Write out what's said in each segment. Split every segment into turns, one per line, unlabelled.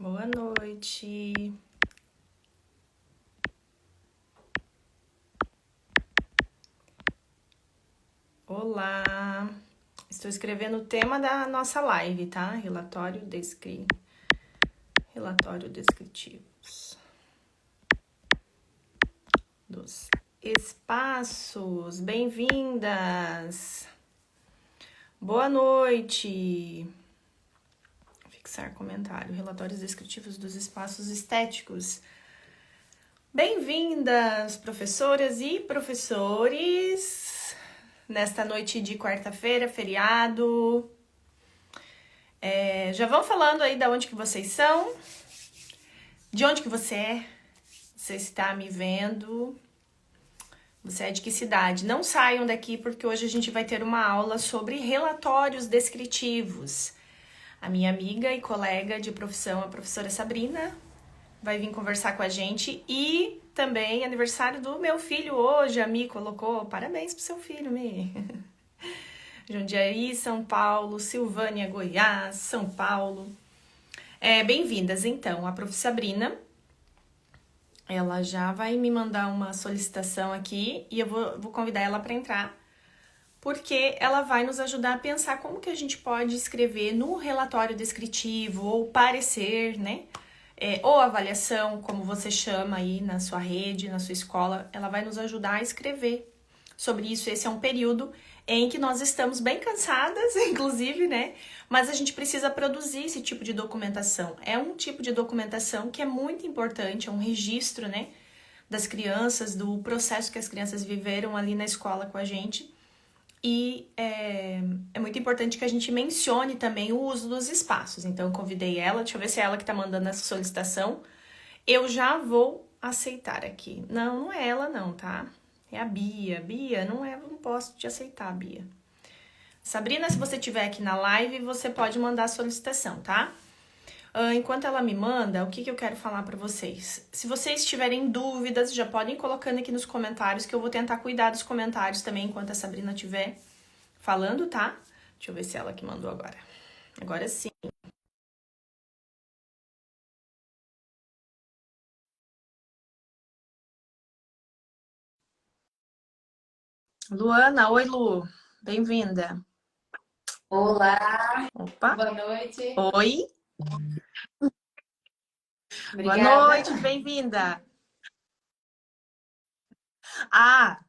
Boa noite. Olá. Estou escrevendo o tema da nossa live, tá? Relatórios descritivos dos espaços. Bem-vindas. Boa noite. Fixar comentário. Relatórios descritivos dos espaços estéticos. Bem-vindas, professoras e professores, nesta noite de quarta-feira, feriado. Já vão falando aí de onde que vocês são, de onde que você é, você está me vendo, você é de que cidade. Não saiam daqui porque hoje a gente vai ter uma aula sobre relatórios descritivos. A minha amiga e colega de profissão, a professora Sabrina, vai vir conversar com a gente. E também aniversário do meu filho hoje, a Mi colocou. Parabéns pro seu filho, Mi. Jundiaí, São Paulo, Silvânia, Goiás, São Paulo. Bem-vindas, então. A prof. Sabrina, ela já vai me mandar uma solicitação aqui e eu vou convidar ela para entrar, porque ela vai nos ajudar a pensar como que a gente pode escrever no relatório descritivo ou parecer, né? Ou avaliação, como você chama aí na sua rede, na sua escola, ela vai nos ajudar a escrever sobre isso. Esse é um período em que nós estamos bem cansadas, inclusive, né? Mas a gente precisa produzir esse tipo de documentação. É um tipo de documentação que é muito importante, é um registro, né? Das crianças, do processo que as crianças viveram ali na escola com a gente. E é muito importante que a gente mencione também o uso dos espaços. Então, eu convidei ela, deixa eu ver se é ela que tá mandando essa solicitação. Eu já vou aceitar aqui. Não, não é ela não, tá? É a Bia. Bia, não posso te aceitar, Bia. Sabrina, se você estiver aqui na live, você pode mandar a solicitação, tá? Enquanto ela me manda, o que eu quero falar para vocês? Se vocês tiverem dúvidas, já podem ir colocando aqui nos comentários, que eu vou tentar cuidar dos comentários também enquanto a Sabrina estiver falando, tá? Deixa eu ver se é ela que mandou agora. Agora sim. Luana, oi Lu, bem-vinda.
Olá,
Opa,
boa noite.
oi, boa
Obrigada.
noite, bem-vinda. Ah,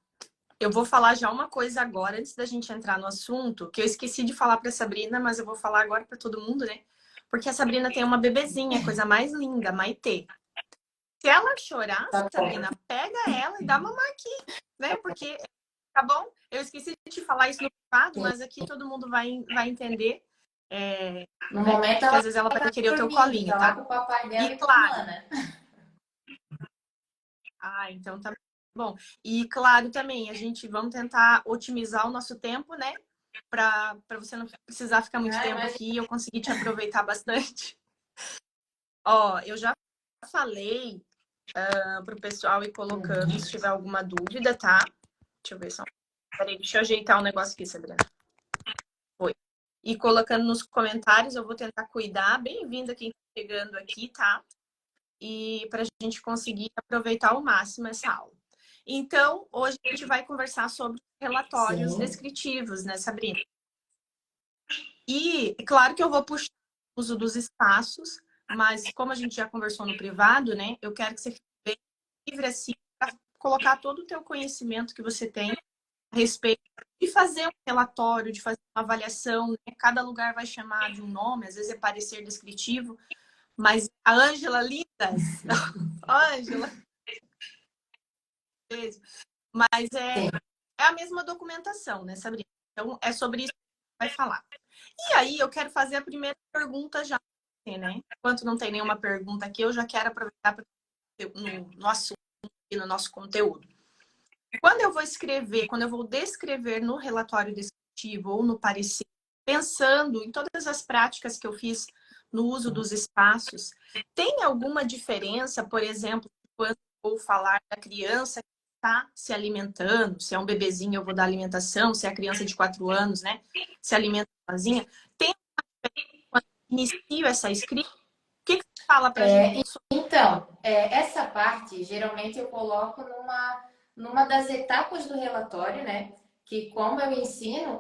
eu vou falar já uma coisa agora, antes da gente entrar no assunto, que eu esqueci de falar para Sabrina, mas eu vou falar agora para todo mundo, né? Porque a Sabrina tem uma bebezinha, coisa mais linda, Maitê. Se ela chorar,
Tá bom.
Sabrina, pega ela e dá mamar aqui, né? Porque, tá bom? Eu esqueci de te falar isso no privado, mas aqui todo mundo vai entender,
No
né?
momento
Que
ela
às vezes ela vai
tá
querer o teu
dormindo,
colinho,
tá lá
tá?
com o papai
E
dela e com a
claro,
mana.
então tá bom. E claro também, a gente vamos tentar otimizar o nosso tempo, né? Para você não precisar ficar muito
Ah,
tempo
imagina.
aqui e eu conseguir te aproveitar bastante. Ó, eu já falei pro pessoal ir colocando se tiver alguma dúvida, tá? Deixa eu ver só. Peraí, deixa eu ajeitar um negócio aqui, Sabrina. Foi. E colocando nos comentários, eu vou tentar cuidar. Bem-vinda quem tá chegando aqui, tá? E para a gente conseguir aproveitar ao máximo essa aula. Então, hoje a gente vai conversar sobre relatórios
Sim,
descritivos, né, Sabrina? E é claro que eu vou puxar o uso dos espaços, mas como a gente já conversou no privado, né, eu quero que você fique bem livre assim para colocar todo o teu conhecimento que você tem a respeito de fazer um relatório, de fazer uma avaliação, né? Cada lugar vai chamar de um nome, às vezes é parecer descritivo, mas a Ângela Lindas, Ângela, beijo. Mas
sim.
é a mesma documentação, né, Sabrina? Então, é sobre isso que a gente vai falar. E aí, eu quero fazer a primeira pergunta já, né? Enquanto não tem nenhuma pergunta aqui, eu já quero aproveitar no assunto e no nosso conteúdo. Quando eu vou descrever no relatório descritivo ou no parecer, pensando em todas as práticas que eu fiz no uso dos espaços, tem alguma diferença, por exemplo, quando eu vou falar da criança que está se alimentando, se é um bebezinho eu vou dar alimentação, se é a criança de 4 anos, né, se alimenta sozinha, tem quando eu inicio essa escrita, o que Fala pra gente.
Então, essa parte, geralmente eu coloco numa das etapas do relatório, né? Que como eu ensino,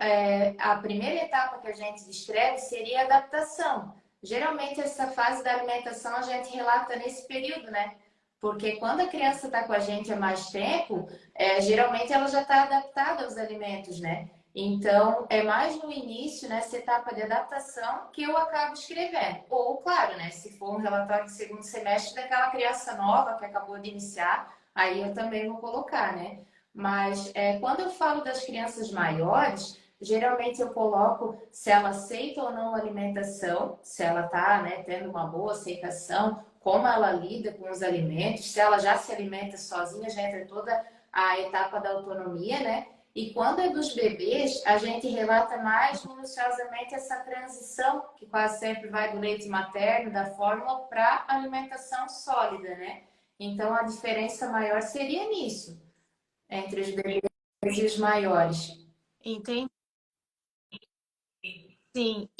a primeira etapa que a gente descreve seria a adaptação. Geralmente essa fase da alimentação a gente relata nesse período, né? Porque quando a criança está com a gente há mais tempo, geralmente ela já está adaptada aos alimentos, né? Então, é mais no início, nessa etapa de adaptação, que eu acabo escrevendo. Ou, claro, né, se for um relatório de segundo semestre daquela criança nova que acabou de iniciar, aí eu também vou colocar, né? Mas quando eu falo das crianças maiores, geralmente eu coloco se ela aceita ou não a alimentação, se ela está, né, tendo uma boa aceitação, como ela lida com os alimentos, se ela já se alimenta sozinha, já entra toda a etapa da autonomia, né? E quando é dos bebês, a gente relata mais minuciosamente essa transição, que quase sempre vai do leite materno, da fórmula, para a alimentação sólida, né? Então, a diferença maior seria nisso, entre os bebês e os maiores.
Entende? Sim.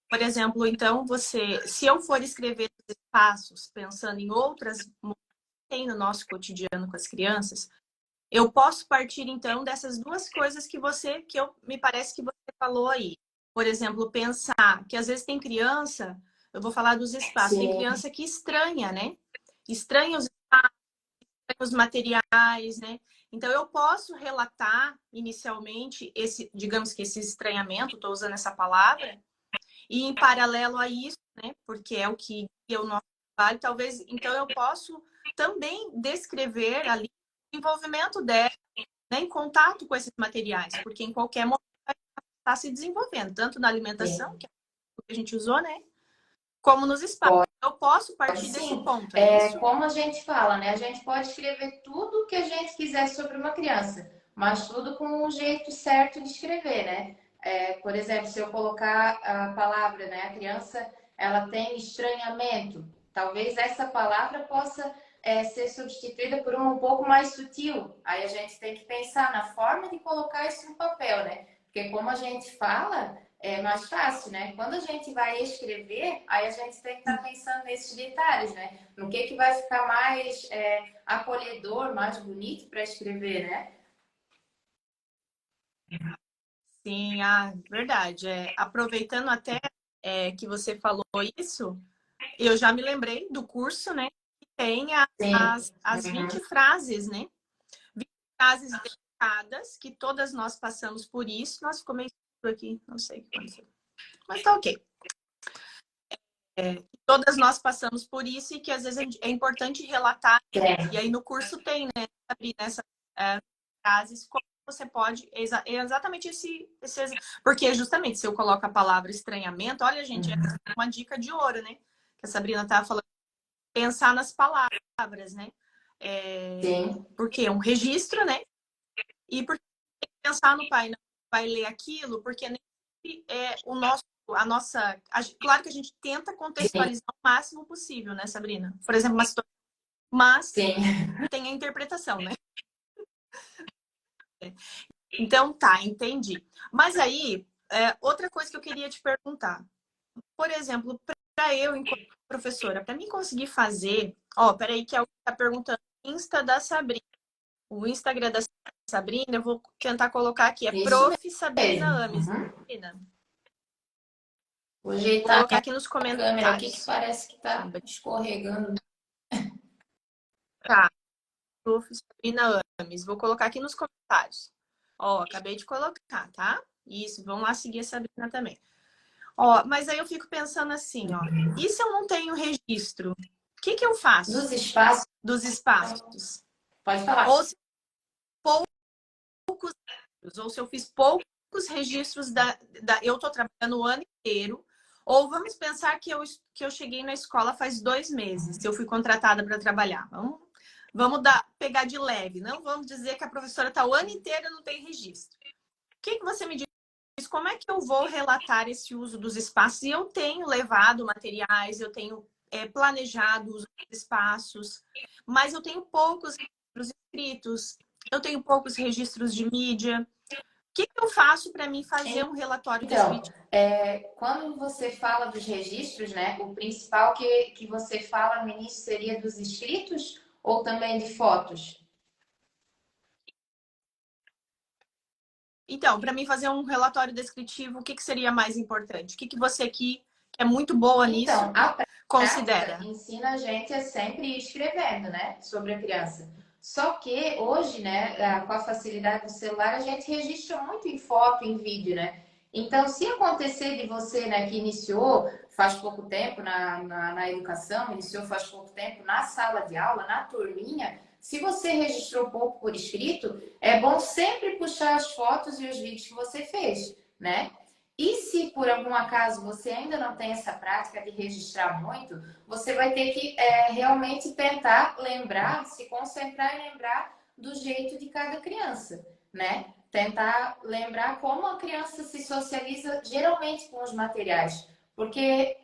Por exemplo, então, se eu for escrever passos pensando em outras tem no nosso cotidiano com as crianças, eu posso partir então dessas duas coisas me parece que você falou aí. Por exemplo, pensar que às vezes tem criança, eu vou falar dos espaços, tem
Sim,
criança que estranha, né? Estranha os espaços, estranha os materiais, né? Então eu posso relatar inicialmente digamos que esse estranhamento, estou usando essa palavra, e em paralelo a isso, né? Porque é o que é o nosso trabalho, talvez, então eu posso também descrever ali o envolvimento dela, né, em contato com esses materiais, porque em qualquer momento está se desenvolvendo, tanto na alimentação,
sim.
que é o que a gente usou, né? Como nos espaços.
Pode,
Eu posso
pode
partir desse
sim.
ponto, é isso?
Como a gente fala, né? A gente pode escrever tudo o que a gente quiser sobre uma criança, mas tudo com um jeito certo de escrever, né? Por exemplo, se eu colocar a palavra, né? A criança, ela tem estranhamento. Talvez essa palavra possa ser substituída por uma um pouco mais sutil. Aí a gente tem que pensar na forma de colocar isso no papel, né? Porque como a gente fala, é mais fácil, né? Quando a gente vai escrever, aí a gente tem que estar pensando nesses detalhes, né? No que vai ficar mais acolhedor, mais bonito para escrever, né?
Sim, verdade. Aproveitando até que você falou isso, eu já me lembrei do curso, né? Que tem
Sim.
as 20 frases, né? 20 frases delicadas, que todas nós passamos por isso. Nossa, ficou meio escuro aqui, não sei o que aconteceu. Mas tá ok. Todas nós passamos por isso e que às vezes é importante relatar. E aí no curso tem, né? Abrir nessas frases, como você pode. É exatamente porque justamente se eu coloco a palavra estranhamento, olha, gente, é uma dica de ouro, né? Que a Sabrina estava falando. Pensar nas palavras, né?
Sim.
Porque é um registro, né? E porque tem que pensar no pai, não vai ler aquilo, porque nem sempre é a nossa. Claro que a gente tenta
Sim.
contextualizar o máximo possível, né, Sabrina? Por exemplo, uma situação, mas
Sim.
tem a interpretação, né? Então tá, entendi. Mas aí, outra coisa que eu queria te perguntar. Por exemplo, para eu, enquanto professora, para mim conseguir fazer. Ó, peraí, que alguém está perguntando. Insta da Sabrina. O Instagram da Sabrina, eu vou tentar colocar aqui. É
Isso
Prof. Sabrina
mesmo.
Ames.
Uhum.
Sabrina.
Vou
Vou
ajeitar
colocar aqui nos
a câmera aqui que
comentários.
parece que tá escorregando.
Tá, Prof. Sabrina Ames. Vou colocar aqui nos comentários. Ó, acabei de colocar, tá? Isso, vamos lá seguir a Sabrina também. Ó, mas aí eu fico pensando assim, ó. E se eu não tenho registro? O que que eu faço
Dos espaços,
dos espaços?
pode falar.
Ou se ou se eu fiz poucos registros eu estou trabalhando o ano inteiro, ou vamos pensar que eu cheguei na escola faz 2 meses, se eu fui contratada para trabalhar. Vamos pegar de leve, não vamos dizer que a professora está o ano inteiro e não tem registro. O que você me diz? Como é que eu vou relatar esse uso dos espaços? E eu tenho levado materiais, eu tenho planejado os espaços, mas eu tenho poucos registros escritos, eu tenho poucos registros de mídia. que eu faço para mim fazer um relatório
Então,
descritivo?
quando você fala dos registros, né, o principal que você fala no início seria dos inscritos ou também de fotos?
Então, para mim fazer um relatório descritivo, o que seria mais importante? O que você que é muito boa
Então,
nisso,
a prática
considera?
ensina a gente a sempre ir escrevendo, né, sobre a criança. Só que hoje, né, com a facilidade do celular, a gente registra muito em foto, em vídeo, né? Então, se acontecer de você, né, que iniciou faz pouco tempo na educação, iniciou faz pouco tempo na sala de aula, na turminha, se você registrou pouco por escrito, é bom sempre puxar as fotos e os vídeos que você fez, né? E se por algum acaso você ainda não tem essa prática de registrar muito, você vai ter que realmente tentar lembrar, se concentrar e lembrar do jeito de cada criança, né? Tentar lembrar como a criança se socializa geralmente com os materiais. Porque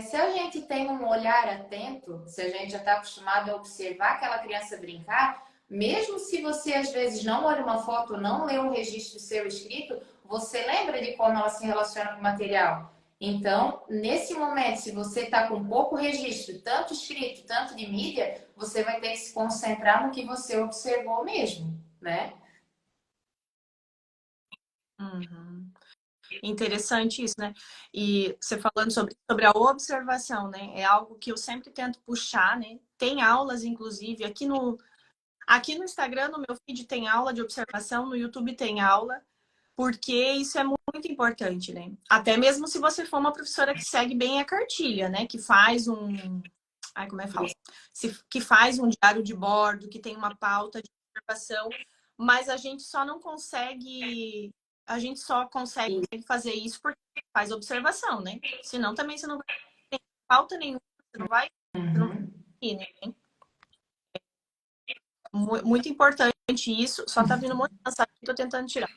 se a gente tem um olhar atento, se a gente já está acostumado a observar aquela criança brincar, mesmo se você às vezes não olha uma foto, não lê um registro seu escrito, você lembra de como ela se relaciona com o material. Então, nesse momento, se você está com pouco registro, tanto escrito, tanto de mídia, você vai ter que se concentrar no que você observou mesmo, né?
Uhum. Interessante isso, né? E você falando sobre a observação, né? É algo que eu sempre tento puxar, né? Tem aulas, inclusive, aqui no Instagram, no meu feed tem aula de observação, no YouTube tem aula, porque isso é muito importante, né? Até mesmo se você for uma professora que segue bem a cartilha, né? Que faz um... Ai, como é que fala? Que faz um diário de bordo, que tem uma pauta de observação, mas a gente só não consegue... A gente só consegue fazer isso porque faz observação, né? Senão também você não vai ter pauta nenhuma, você não vai
Uhum.
ir, né? Muito importante isso. Só tá vindo um monte de mensagem que eu tô tentando tirar.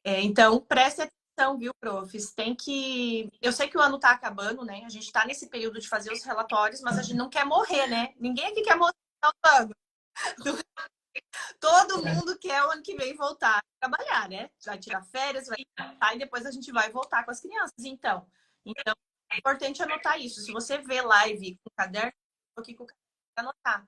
Então, preste atenção, viu, profs? Tem que. Eu sei que o ano tá acabando, né? A gente tá nesse período de fazer os relatórios, mas a gente não quer morrer, né? Ninguém aqui quer morrer no ano. Todo mundo quer o ano que vem voltar a trabalhar, né? Vai tirar férias, vai e depois a gente vai voltar com as crianças. Então é importante anotar isso. Se você vê live com caderno, aqui com o caderno para anotar.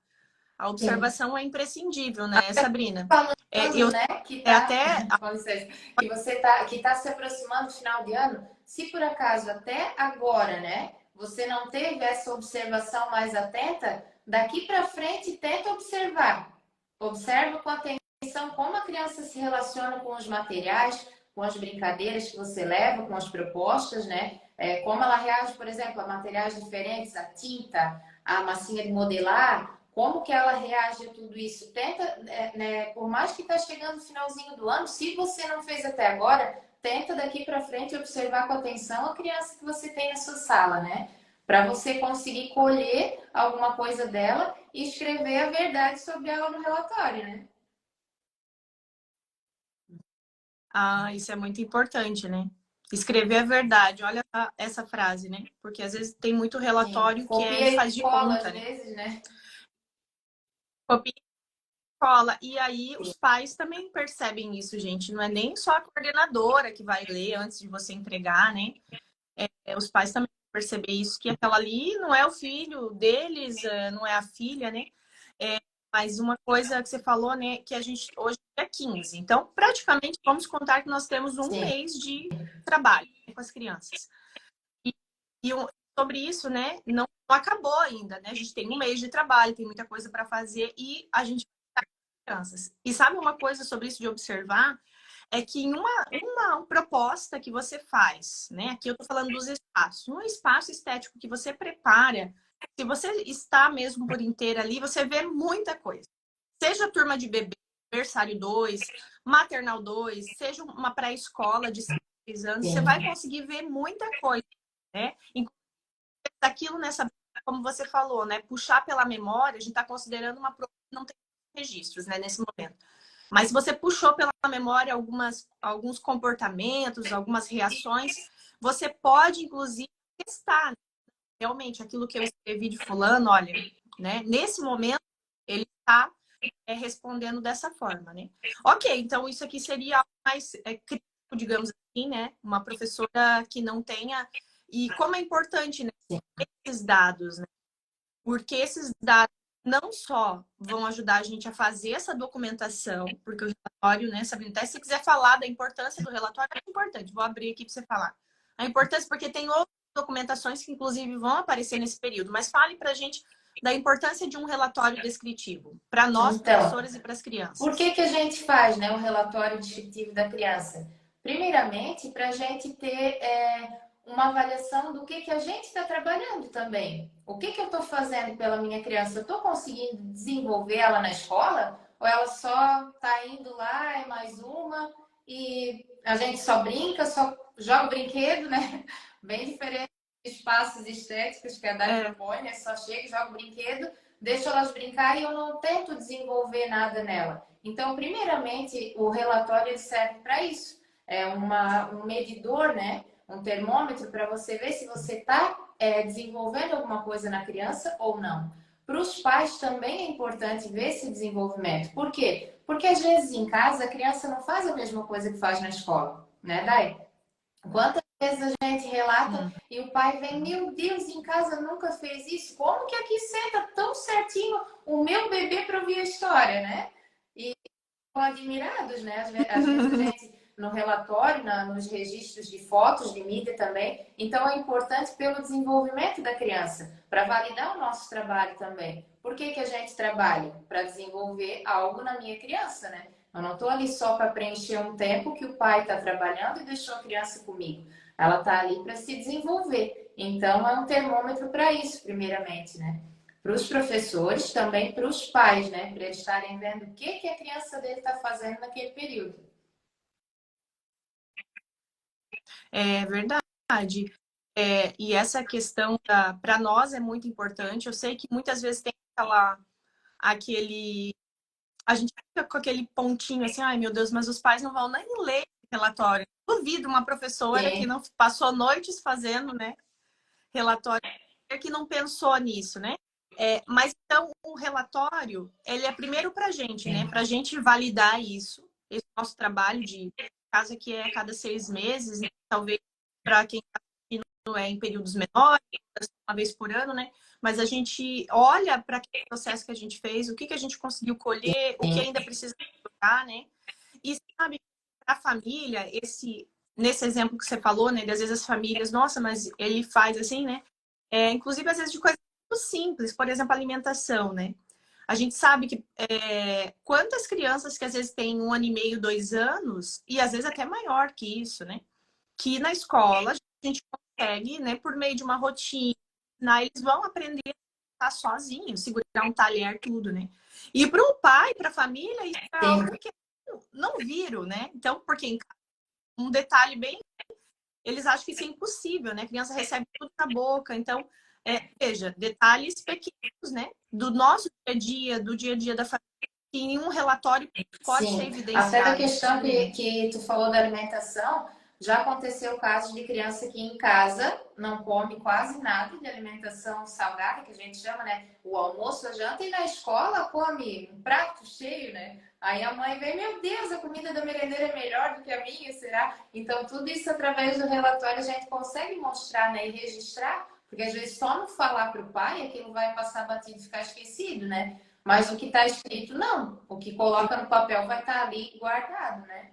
A
Sim.
observação é imprescindível, né, Sabrina?
Falando,
Eu
né, que
é
tá,
até
com licença, que você tá, que tá se aproximando do final de ano, se por acaso até agora, né, você não teve essa observação mais atenta, daqui para frente tenta observar. Observa com atenção como a criança se relaciona com os materiais, com as brincadeiras que você leva, com as propostas, né? Como ela reage, por exemplo, a materiais diferentes, a tinta, a massinha de modelar, como que ela reage a tudo isso? Tenta, né, por mais que está chegando o finalzinho do ano, se você não fez até agora, tenta daqui para frente observar com atenção a criança que você tem na sua sala, né? Para você conseguir colher alguma coisa dela e escrever a verdade sobre ela no relatório, né?
isso é muito importante, né? Escrever a verdade. Olha essa frase, né? Porque às vezes tem muito
Sim.
relatório que
Copia e
faz de
cola às
conta, né?
vezes, né?
Copia e cola. E aí os pais também percebem isso, gente. Não é nem só a coordenadora que vai ler antes de você entregar, né? Os pais também perceber isso, que aquela ali não é o filho deles, não é a filha, né? Mas uma coisa que você falou, né, que a gente hoje é 15. Então, praticamente, vamos contar que nós temos um
Sim.
mês de trabalho, né, com as crianças. E, sobre isso, né, não acabou ainda, né? A gente tem um mês de trabalho, tem muita coisa para fazer e a gente vai com crianças. E sabe uma coisa sobre isso de observar? É que em uma proposta que você faz, né? Aqui eu tô falando dos espaços. Um espaço estético que você prepara, se você está mesmo por inteiro ali, você vê muita coisa. Seja turma de bebê, berçário 2, maternal 2, seja uma pré-escola de 6 anos, você vai
Sim.
conseguir ver muita coisa, né? Inclusive, aquilo nessa, como você falou, né? Puxar pela memória, a gente está considerando uma prova que não tem registros, né, nesse momento. Mas se você puxou pela memória alguns comportamentos, algumas reações, você pode, inclusive, testar, né? Realmente aquilo que eu escrevi de fulano, olha, né? Nesse momento, ele está respondendo dessa forma, né? Ok, então isso aqui seria algo mais crítico, digamos assim, né? Uma professora que não tenha... E como é importante, né, esses dados, né? Porque esses dados não só vão ajudar a gente a fazer essa documentação, porque o relatório, né, Sabrina, até se quiser falar da importância do relatório, é importante. Vou abrir aqui para você falar. A importância, porque tem outras documentações que, inclusive, vão aparecer nesse período. Mas fale para a gente da importância de um relatório descritivo, para nós,
Então,
professores, e para as
por
crianças.
que a gente faz, né, o relatório descritivo da criança? Primeiramente, para a gente ter uma avaliação do que a gente está trabalhando também. O que eu estou fazendo pela minha criança? Eu estou conseguindo desenvolver ela na escola? Ou ela só está indo lá, é mais uma, e a gente só brinca, só joga o brinquedo, né? Bem diferente dos espaços estéticos que a Dai propõe, né? Só chega, joga o brinquedo, deixo elas brincar e eu não tento desenvolver nada nela. Então, primeiramente, o relatório serve para isso. É um medidor, né? Um termômetro para você ver se você está desenvolvendo alguma coisa na criança ou não. Para os pais também é importante ver esse desenvolvimento. Por quê? Porque às vezes em casa a criança não faz a mesma coisa que faz na escola, né, Dai? Quantas vezes a gente relata e o pai vem, meu Deus, em casa nunca fez isso? Como que aqui senta tão certinho o meu bebê para ouvir a história, né? E ficam admirados, né? Às vezes a gente, no relatório, nos registros de fotos, de mídia também. Então é importante pelo desenvolvimento da criança, para validar o nosso trabalho também. Por que a gente trabalha? Para desenvolver algo na minha criança, né? Eu não estou ali só para preencher um tempo que o pai está trabalhando e deixou a criança comigo. Ela está ali para se desenvolver. Então, é um termômetro para isso, primeiramente, né? Para os professores, também para os pais, né? Para eles estarem vendo o que a criança dele está fazendo naquele período.
É verdade. E essa questão para nós é muito importante. Eu sei que muitas vezes tem aquele a gente fica com aquele pontinho assim, ai meu Deus, mas os pais não vão nem ler esse relatório. Duvido uma professora que
Sim,
não passou noites fazendo, né, relatório, que não pensou nisso, né? Mas então o relatório, ele é primeiro para a gente, né? Para a gente validar isso, esse nosso trabalho de casa que é a cada 6 meses, né? Talvez para quem está assistindo em períodos menores, uma vez por ano, né? Mas a gente olha para aquele processo que a gente fez, o que a gente conseguiu colher, o que
sim,
ainda precisa melhorar, né? E sabe, para a família, nesse exemplo que você falou, né? De às vezes as famílias, nossa, mas ele faz assim, né? Inclusive, às vezes, de coisas muito simples, por exemplo, alimentação, né? A gente sabe que quantas crianças que às vezes têm 1 ano e meio, 2 anos, e às vezes até maior que isso, né? Que na escola a gente consegue, né, por meio de uma rotina, né, eles vão aprender a estar sozinhos, segurar um talher, tudo, né? E para o pai, para a família, isso é
sim.
algo que não viram, né? Então, porque um detalhe bem, eles acham que isso é impossível, né? A criança recebe tudo na boca, então, veja, detalhes pequenos, né? Do nosso dia a dia, do dia a dia da família, que em um relatório pode ser
Sim, até da
evidenciado.
questão que tu falou da alimentação, já aconteceu casos de criança que em casa não come quase nada de alimentação salgada, que a gente chama, né? O almoço, a janta, e na escola come um prato cheio, né? Aí a mãe vem, meu Deus, a comida da merendeira é melhor do que a minha, será? Então, tudo isso através do relatório a gente consegue mostrar, né? E registrar, porque às vezes só não falar para o pai, aquilo vai passar batido e ficar esquecido, né? Mas o que está escrito, não. O que coloca no papel vai estar ali guardado, né?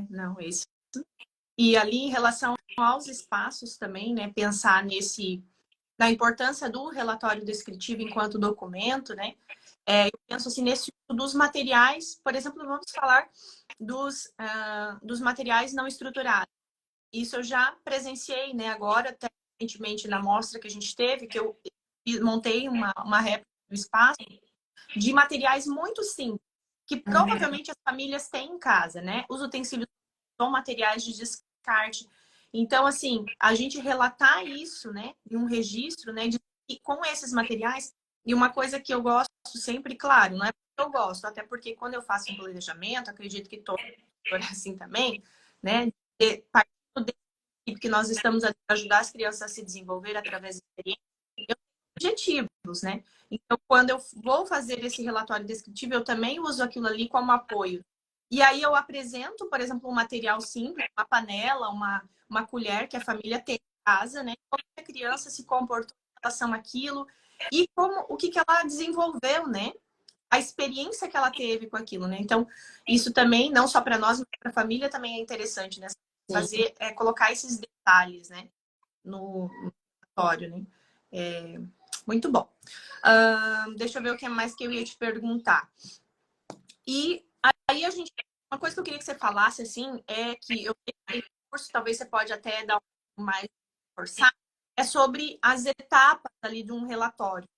Não, isso. E ali, em relação aos espaços também, né? Pensar na importância do relatório descritivo enquanto documento, né? Eu penso assim, nesse dos materiais, por exemplo, vamos falar dos materiais não estruturados. Isso eu já presenciei, né? Agora, até recentemente, na mostra que a gente teve, que eu montei uma réplica do espaço de materiais muito simples, que provavelmente as famílias têm em casa, né? Os utensílios são materiais de descarte. Então, assim, a gente relatar isso, né, em um registro, né, e com esses materiais, e uma coisa que eu gosto sempre, claro, não é porque eu gosto, até porque quando eu faço um planejamento, acredito que todo é assim também, né, partindo desse princípio que nós estamos ali para ajudar as crianças a se desenvolver através de experiências, eu tenho objetivos, né? Então, quando eu vou fazer esse relatório descritivo, eu também uso aquilo ali como apoio. E aí eu apresento, por exemplo, um material simples, uma panela, uma colher que a família tem em casa, né? Como a criança se comportou em relação àquilo e como o que ela desenvolveu, né? A experiência que ela teve com aquilo, né? Então, isso também, não só para nós, mas para a família também é interessante, né?
Sim.
Fazer, colocar esses detalhes, né? No relatório, né? É, muito bom. Deixa eu ver o que mais que eu ia te perguntar. E aí a gente. Uma coisa que eu queria que você falasse, assim, é que eu tenho curso, talvez você pode até dar mais forçar, é sobre as etapas ali de um relatório.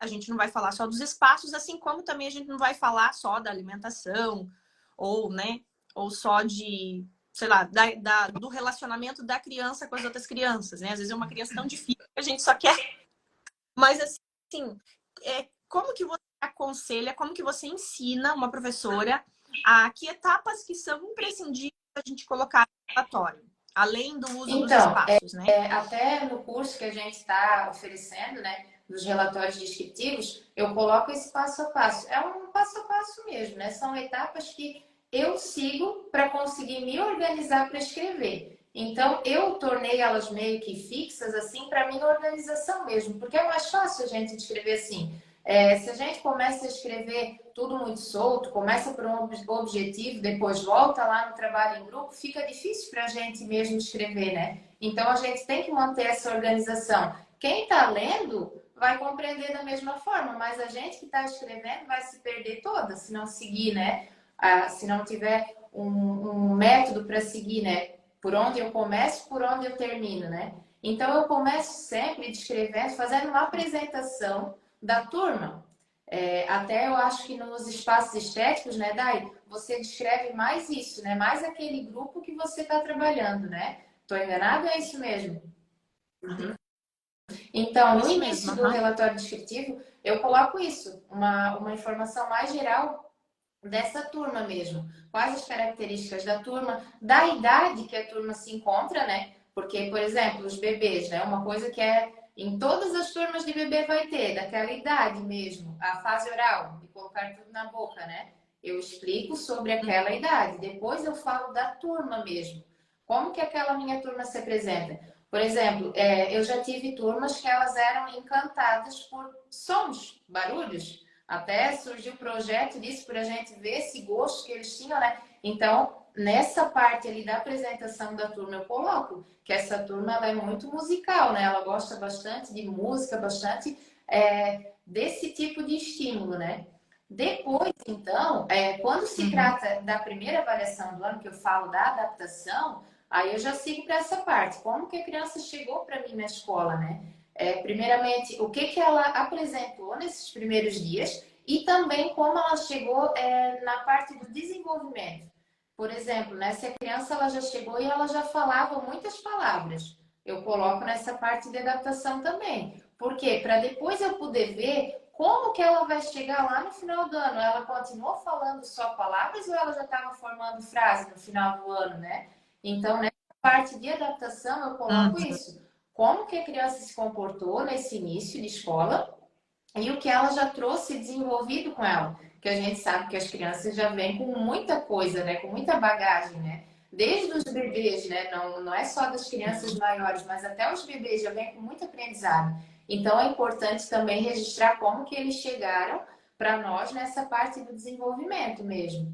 A gente não vai falar só dos espaços, assim como também a gente não vai falar só da alimentação, ou, né, ou só de, sei lá, do relacionamento da criança com as outras crianças, né? Às vezes é uma criança tão difícil que a gente só quer. Mas, assim, como que você aconselha, como que você ensina uma professora a que etapas que são imprescindíveis a gente colocar no relatório, além do uso dos
Então,
espaços, né?
até no curso que a gente está oferecendo, né, dos relatórios descritivos, eu coloco esse passo a passo. É um passo a passo mesmo, né? São etapas que eu sigo para conseguir me organizar para escrever. Então, eu tornei elas meio que fixas, assim, para minha organização mesmo, porque é mais fácil a gente escrever assim. Se a gente começa a escrever tudo muito solto, começa por um objetivo, depois volta lá no trabalho em grupo, fica difícil para a gente mesmo escrever, né? Então a gente tem que manter essa organização. Quem está lendo vai compreender da mesma forma, mas a gente que está escrevendo vai se perder toda se não seguir, né? Se não tiver um método para seguir, né? Por onde eu começo, por onde eu termino, né? Então eu começo sempre descrevendo, fazendo uma apresentação da turma. Até eu acho que nos espaços estéticos, né, Dai, você descreve mais isso, né? Mais aquele grupo que você está trabalhando, né? Tô enganada? É isso mesmo? Uhum. Então, no
Isso mesmo,
início do
aham.
relatório descritivo, eu coloco isso, uma informação mais geral dessa turma mesmo. Quais as características da turma, da idade que a turma se encontra, né? Porque, por exemplo, os bebês, né? Uma coisa que em todas as turmas de bebê vai ter, daquela idade mesmo, a fase oral, de colocar tudo na boca, né? Eu explico sobre aquela idade. Depois eu falo da turma mesmo. Como que aquela minha turma se apresenta? Por exemplo, eu já tive turmas que elas eram encantadas por sons, barulhos. Até surgiu o projeto disso para a gente ver esse gosto que eles tinham, né? Então, nessa parte ali da apresentação da turma, eu coloco que essa turma ela é muito musical, né? Ela gosta bastante de música, bastante desse tipo de estímulo, né? Depois, então, quando se
Uhum.
trata da primeira avaliação do ano, que eu falo da adaptação, aí eu já sigo para essa parte. Como que a criança chegou para mim na escola, né? Primeiramente, o que que ela apresentou nesses primeiros dias e também como ela chegou na parte do desenvolvimento. Por exemplo, né, se a criança ela já chegou e ela já falava muitas palavras, eu coloco nessa parte de adaptação também. Por quê? Para depois eu poder ver como que ela vai chegar lá no final do ano. Ela continuou falando só palavras ou ela já estava formando frase no final do ano, né? Então, nessa parte de adaptação, eu coloco
Uhum.
isso. Como que a criança se comportou nesse início de escola e o que ela já trouxe desenvolvido com ela. Que a gente sabe que as crianças já vêm com muita coisa, né? Com muita bagagem, né? Desde os bebês, né? Não é só das crianças maiores, mas até os bebês já vêm com muito aprendizado. Então é importante também registrar como que eles chegaram para nós nessa parte do desenvolvimento mesmo.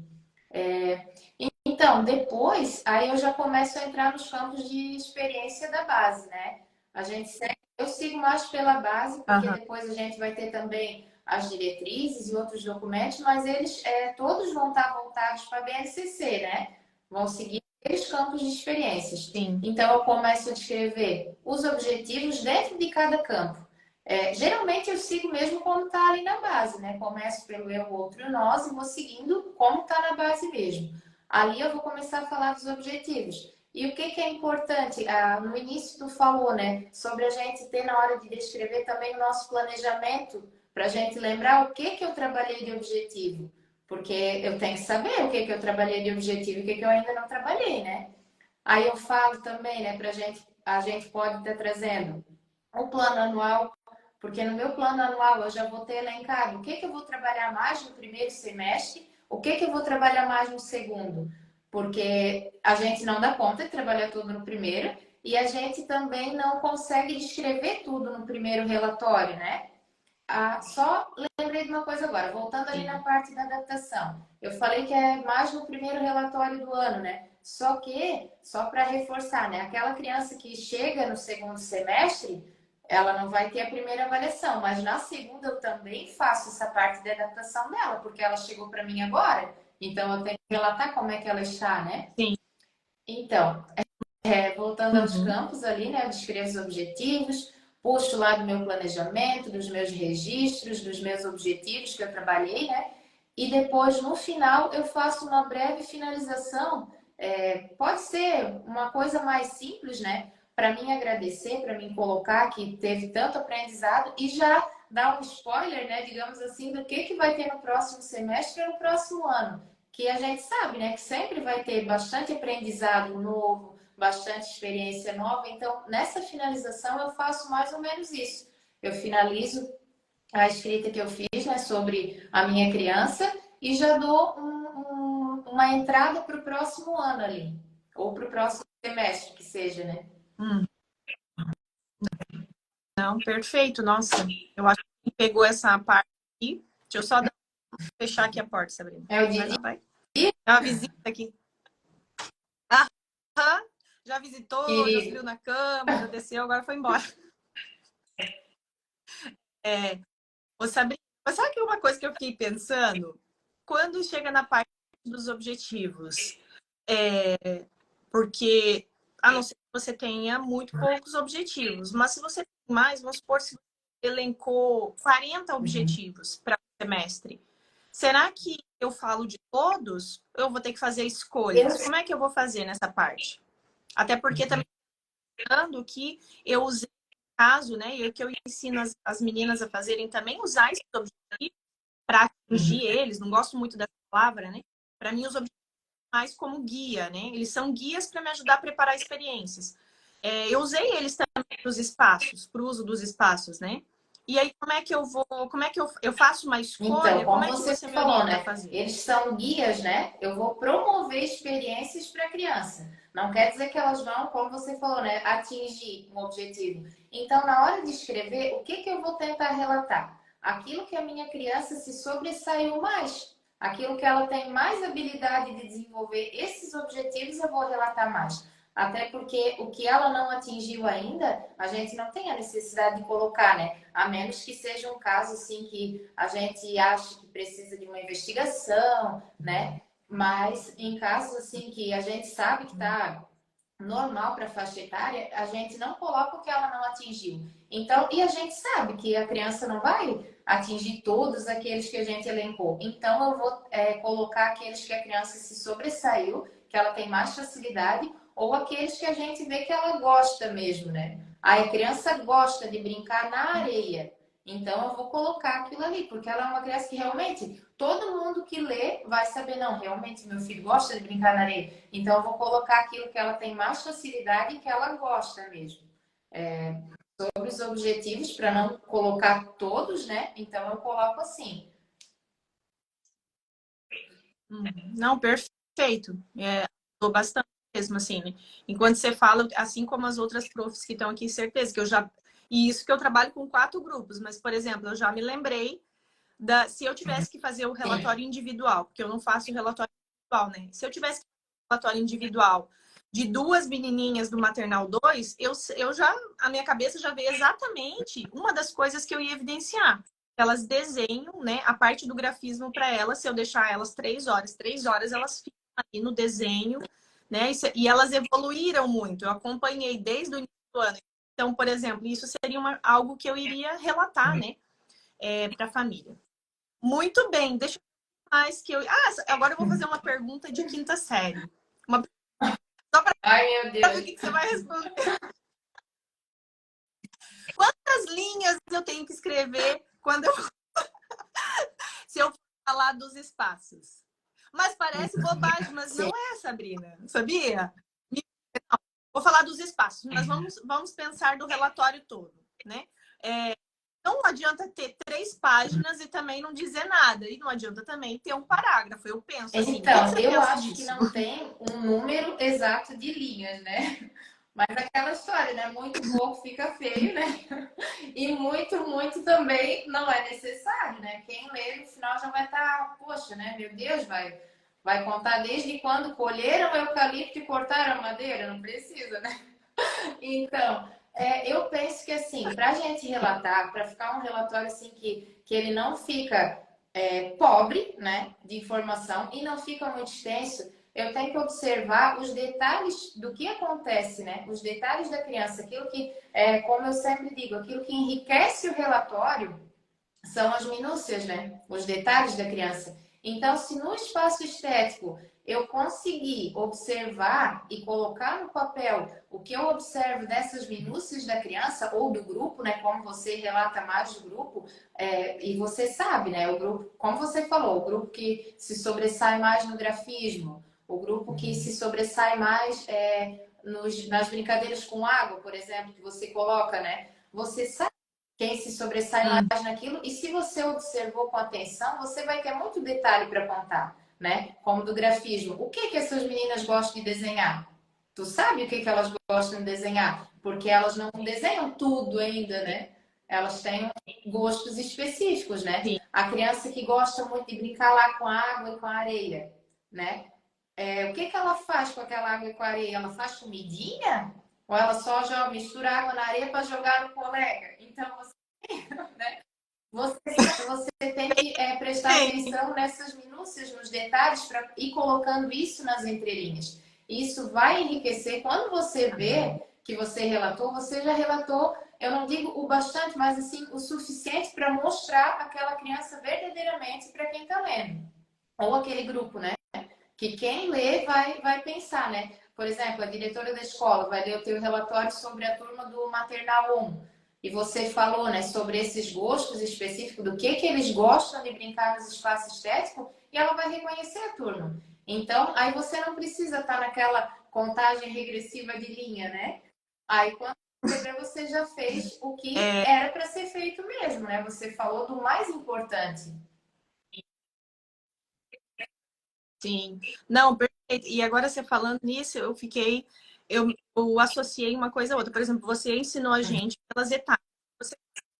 Então, depois, aí eu já começo a entrar nos campos de experiência da base, né? A gente segue, eu sigo mais pela base, porque
Aham.
depois a gente vai ter também as diretrizes e outros documentos, mas eles todos vão estar voltados para a BNCC, né? Vão seguir aqueles campos de experiências.
Sim.
Então, eu começo a descrever os objetivos dentro de cada campo. Geralmente eu sigo mesmo como está ali na base, né? Começo pelo eu, outro e nós e vou seguindo como está na base mesmo. Ali eu vou começar a falar dos objetivos. E o que, que é importante? No início tu falou, né? Sobre a gente ter na hora de descrever também o nosso planejamento, para a gente lembrar o que, que eu trabalhei de objetivo. Porque eu tenho que saber o que, que eu trabalhei de objetivo e o que, que eu ainda não trabalhei, né? Aí eu falo também, né, a gente pode estar trazendo o plano anual, Porque no meu plano anual eu já vou ter elencado o que eu vou trabalhar mais no primeiro semestre, o que eu vou trabalhar mais no segundo. Porque a gente não dá conta de trabalhar tudo no primeiro e a gente também não consegue descrever tudo no primeiro relatório, né? Só lembrei de uma coisa agora, voltando ali na
Sim.
parte da adaptação. Eu falei que é mais no primeiro relatório do ano, né? Só que, só para reforçar, né? Aquela criança que chega no segundo semestre, ela não vai ter a primeira avaliação, mas na segunda eu também faço essa parte de adaptação dela, porque ela chegou para mim agora, então eu tenho que relatar como é que ela está, né?
Sim.
Então, voltando aos
Uhum.
campos ali, né? Eu descrevo os objetivos, puxo lá do meu planejamento, dos meus registros, dos meus objetivos que eu trabalhei, né? E depois, no final, eu faço uma breve finalização. Pode ser uma coisa mais simples, né? Para mim agradecer, para mim colocar que teve tanto aprendizado e já dar um spoiler, né? Digamos assim, do que vai ter no próximo semestre e no próximo ano. Que a gente sabe, né? Que sempre vai ter bastante aprendizado novo, bastante experiência nova. Então, nessa finalização, eu faço mais ou menos isso. Eu finalizo a escrita que eu fiz, né, sobre a minha criança e já dou uma entrada para o próximo ano ali, ou para o próximo semestre, que seja, né?
Hum. Não, perfeito. Nossa, eu acho que pegou essa parte aqui. Deixa eu só fechar aqui a porta, Sabrina.
É o
Vai
Didi,
lá, vai. É uma visita aqui. Aham. Já visitou, já subiu
querido.
na cama, já desceu, agora foi embora. É, ô Sabrina, mas sabe que uma coisa que eu fiquei pensando? Quando chega na parte dos objetivos, porque, a não ser que você tenha muito poucos objetivos, mas se você tem mais, vamos supor, se você elencou 40
Uhum.
objetivos para o semestre, será que eu falo de todos? Eu vou ter que fazer
Eu,
escolhas. Como é que eu vou fazer nessa parte? Até porque também lembrando que eu usei caso, né, e que eu ensino as meninas a fazerem também usar esses objetivos para atingir eles, não gosto muito dessa palavra, né? Para mim, os objetivos mais como guia, né? Eles são guias para me ajudar a preparar experiências. Eu usei eles também para os espaços, para o uso dos espaços, né? E aí, como é que eu vou, como é que eu faço uma
então,
escolha? Como
como
é que
você
você me
falou,
orienta a
né?
fazer?
Eles são guias, né? Eu vou promover experiências para a criança. Não quer dizer que elas vão, como você falou, né? Atingir um objetivo. Então, na hora de escrever, o que eu vou tentar relatar? Aquilo que a minha criança se sobressaiu mais. Aquilo que ela tem mais habilidade de desenvolver, esses objetivos eu vou relatar mais. Até porque o que ela não atingiu ainda, a gente não tem a necessidade de colocar, né? A menos que seja um caso assim que a gente acha que precisa de uma investigação, né? Mas em casos assim que a gente sabe que está normal para a faixa etária, a gente não coloca o que ela não atingiu. Então, e a gente sabe que a criança não vai atingir todos aqueles que a gente elencou. Então, eu vou colocar aqueles que a criança se sobressaiu, que ela tem mais facilidade, ou aqueles que a gente vê que ela gosta mesmo, né? Aí a criança gosta de brincar na areia. Então, eu vou colocar aquilo ali, porque ela é uma criança que realmente todo mundo que lê vai saber, não, realmente meu filho gosta de brincar na areia. Então, eu vou colocar aquilo que ela tem mais facilidade e que ela gosta mesmo. Sobre os objetivos, para não colocar todos, né? Então, eu coloco assim.
Não, perfeito. Tô bastante mesmo, assim, né? Enquanto você fala, assim como as outras profs que estão aqui, certeza que eu já. E isso que eu trabalho com 4 grupos, mas, por exemplo, eu já me lembrei se eu tivesse que fazer o
Sim.
relatório individual, porque eu não faço o relatório individual, né? Se eu tivesse que fazer o relatório individual de 2 menininhas do maternal 2, eu já, a minha cabeça já veio exatamente uma das coisas que eu ia evidenciar. Elas desenham, né, a parte do grafismo para elas, se eu deixar elas 3 horas. 3 horas elas ficam ali no desenho, né? E elas evoluíram muito. Eu acompanhei desde o início do ano. Então, por exemplo, isso seria algo que eu iria relatar, né, para a família. Muito bem, deixa eu mais que eu. Agora eu vou fazer uma pergunta de quinta série. Uma... Só
Ai, meu
para ver o
Deus.
que você vai responder. Quantas linhas eu tenho que escrever quando eu... se eu falar dos espaços? Mas parece bobagem, mas
Sim.
não é, Sabrina. Sabia? Vou falar dos espaços, mas vamos pensar do relatório todo, né? não adianta ter 3 páginas e também não dizer nada. E não adianta também ter um parágrafo. Eu penso assim. O que
Então,
você
eu
pensa
acho que
disso?
não tem um número exato de linhas, né? Mas aquela história, né? Muito pouco fica feio, né? E muito, muito também não é necessário, né? Quem lê no final já vai estar, poxa, né? Meu Deus, vai contar desde quando colheram o eucalipto e cortaram a madeira? Não precisa, né? Então, eu penso que assim, para a gente relatar, para ficar um relatório assim que ele não fica pobre, né, de informação e não fica muito extenso, eu tenho que observar os detalhes do que acontece, né, os detalhes da criança, aquilo que, como eu sempre digo, aquilo que enriquece o relatório são as minúcias, né? Os detalhes da criança. Então, se no espaço estético eu conseguir observar e colocar no papel o que eu observo dessas minúcias da criança ou do grupo, né? Como você relata mais do grupo, e você sabe, né? O grupo, como você falou, o grupo que se sobressai mais no grafismo, o grupo que se sobressai mais nas brincadeiras com água, por exemplo, que você coloca, né? Você sabe quem se sobressai mais naquilo, e se você observou com atenção, você vai ter muito detalhe para contar, né? Como do grafismo. O que que essas meninas gostam de desenhar? Tu sabe o que que elas gostam de desenhar? Porque elas não desenham tudo ainda, né? Elas têm gostos específicos, né?
Sim.
A criança que gosta muito de brincar lá com a água e com a areia, né? O que que ela faz com aquela água e com a areia? Ela faz comidinha? Ou ela só joga, mistura água na areia para jogar no colega? Então, né? Você, você tem que prestar
Sim.
atenção nessas minúcias, nos detalhes, para ir colocando isso nas entrelinhas. Isso vai enriquecer. Quando você vê que você relatou, você já relatou, eu não digo o bastante, mas assim, o suficiente para mostrar aquela criança verdadeiramente para quem está lendo. Ou aquele grupo, né? Que quem lê vai pensar, né? Por exemplo, a diretora da escola vai ler o teu relatório sobre a turma do Maternal 1. E você falou, né, sobre esses gostos específicos, do que eles gostam de brincar nos espaços estéticos, e ela vai reconhecer a turma. Então, aí você não precisa estar naquela contagem regressiva de linha, né? Aí, quando você vê, você já fez o que era para ser feito mesmo, né? Você falou do mais importante.
Sim. Não, perfeito. E agora você falando nisso, eu associei uma coisa a outra. Por exemplo, você ensinou a gente pelas etapas, você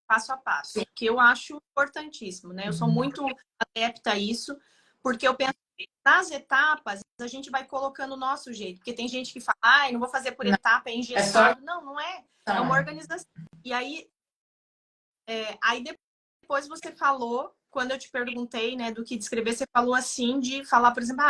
passo a passo, que eu acho importantíssimo, né? Eu sou muito adepta a isso, porque eu penso que nas etapas a gente vai colocando o nosso jeito, porque tem gente que fala, ai, não vou fazer por
Não,
etapa, é
é só
engessado. Não, não é. É uma
né?
organização. E aí depois você falou, quando eu te perguntei, né, do que descrever, você falou assim de falar, por exemplo,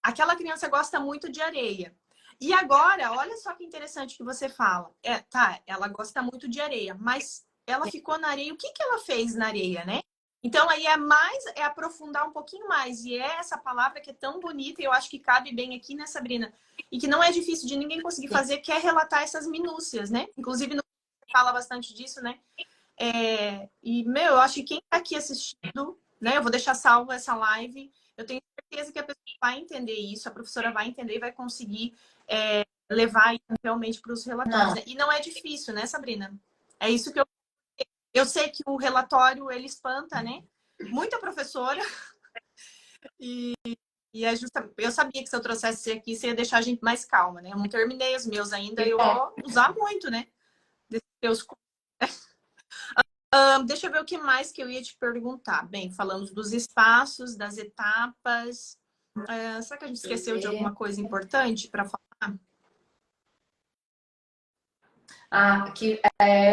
aquela criança gosta muito de areia. E agora, olha só que interessante que você fala. Tá, ela gosta muito de areia, mas ela ficou na areia, o que que ela fez na areia, né? Então aí é aprofundar um pouquinho mais. E é essa palavra que é tão bonita e eu acho que cabe bem aqui, né, Sabrina? E que não é difícil de ninguém conseguir fazer, que é relatar essas minúcias, né? Inclusive, no fala bastante disso, né? Eu acho que quem está aqui assistindo, né? Eu vou deixar salvo essa live. Eu tenho certeza que a pessoa vai entender isso, a professora vai entender e vai conseguir levar realmente para os relatórios,
Não,
né? E não é difícil, né, Sabrina? É isso que eu sei que o relatório ele espanta, né? Muita professora e eu sabia que se eu trouxesse você aqui, você ia deixar a gente mais calma, né? Eu não terminei os meus ainda,
que
eu
bom.
vou usar muito, né? Desses teus deixa eu ver o que mais que eu ia te perguntar. Bem, falamos dos espaços, das etapas. Será que a gente esqueceu de alguma coisa importante para falar?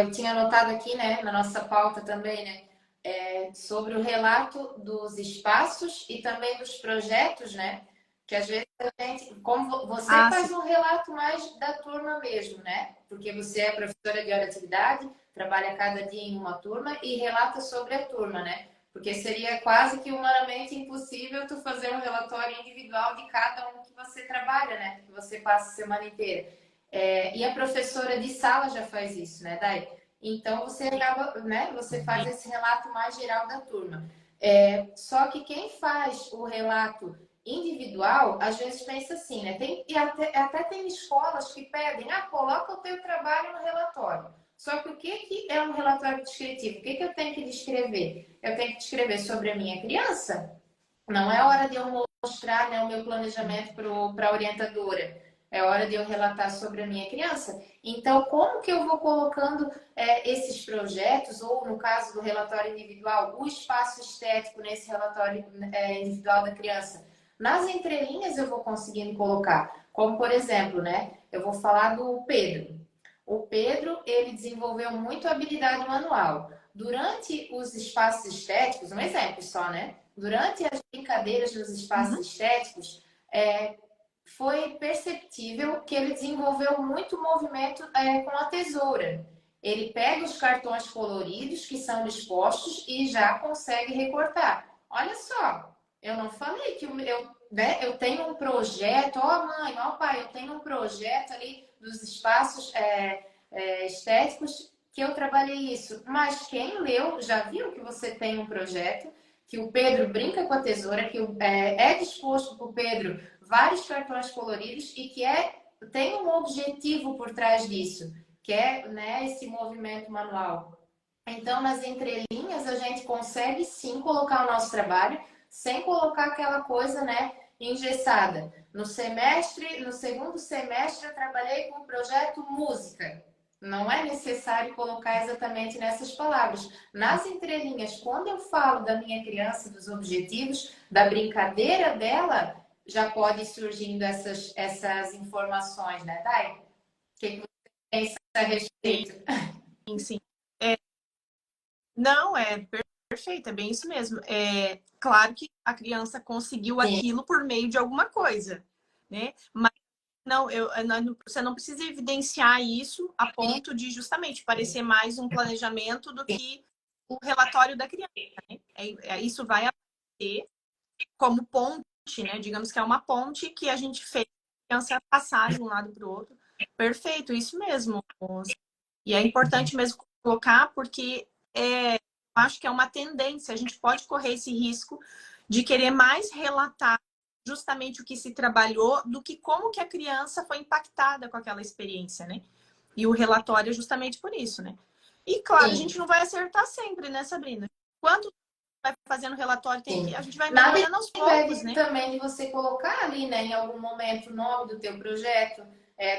Eu tinha anotado aqui, né, na nossa pauta também, né, sobre o relato dos espaços e também dos projetos, né, que às vezes a gente, como você
Ah, sim.
faz um relato mais da turma mesmo, né, porque você é professora de hora de atividade, trabalha cada dia em uma turma e relata sobre a turma, né, porque seria quase que humanamente impossível tu fazer um relatório individual de cada um que você trabalha, né, que você passa a semana inteira. E a professora de sala já faz isso, né, Dai? Então você acaba, né? Você faz esse relato mais geral da turma. Só que quem faz o relato individual, às vezes pensa assim, né? E até tem escolas que pedem, coloca o teu trabalho no relatório. Só que o que que é um relatório descritivo? O que que eu tenho que descrever? Eu tenho que descrever sobre a minha criança. Não é hora de eu mostrar, né, o meu planejamento para a orientadora. É hora de eu relatar sobre a minha criança. Então, como que eu vou colocando esses projetos, ou no caso do relatório individual, o espaço estético nesse relatório individual da criança? Nas entrelinhas eu vou conseguindo colocar. Como, por exemplo, né, eu vou falar do Pedro. O Pedro, ele desenvolveu muito habilidade manual. Durante os espaços estéticos, um exemplo só, né? Durante as brincadeiras nos espaços
Uhum.
estéticos, foi perceptível que ele desenvolveu muito movimento com a tesoura. Ele pega os cartões coloridos que são dispostos e já consegue recortar. Olha só, eu não falei que eu tenho um projeto, ó mãe, ó pai, eu tenho um projeto ali dos espaços estéticos que eu trabalhei isso. Mas quem leu já viu que você tem um projeto, que o Pedro brinca com a tesoura, que é disposto para o Pedro vários cartões coloridos e que tem um objetivo por trás disso, que é, né, esse movimento manual. Então, nas entrelinhas, a gente consegue sim colocar o nosso trabalho sem colocar aquela coisa, né, engessada. No segundo semestre, eu trabalhei com o projeto música. Não é necessário colocar exatamente nessas palavras. Nas entrelinhas, quando eu falo da minha criança, dos objetivos, da brincadeira dela, já pode ir surgindo essas informações, né, Dai? O que você pensa a respeito?
Sim, sim. É, não, perfeito, é bem isso mesmo. É claro que a criança conseguiu
Sim,
aquilo por meio de alguma coisa, né? Mas não, você não precisa evidenciar isso a ponto de justamente parecer mais um planejamento do que o relatório da criança, né? Isso vai aparecer como ponte, né? Digamos que é uma ponte que a gente fez a criança passar de um lado para o outro. Perfeito, isso mesmo. E é importante mesmo colocar, porque acho que é uma tendência, a gente pode correr esse risco de querer mais relatar justamente o que se trabalhou do que como que a criança foi impactada com aquela experiência, né? E o relatório é justamente por isso, né? E claro, a gente
sim.
não vai acertar sempre, né, Sabrina? Quanto vai fazendo relatório,
Sim.
a gente vai
Nada
melhorando aos poucos,
impede
né?
também de você colocar ali, né, em algum momento, o nome do teu projeto,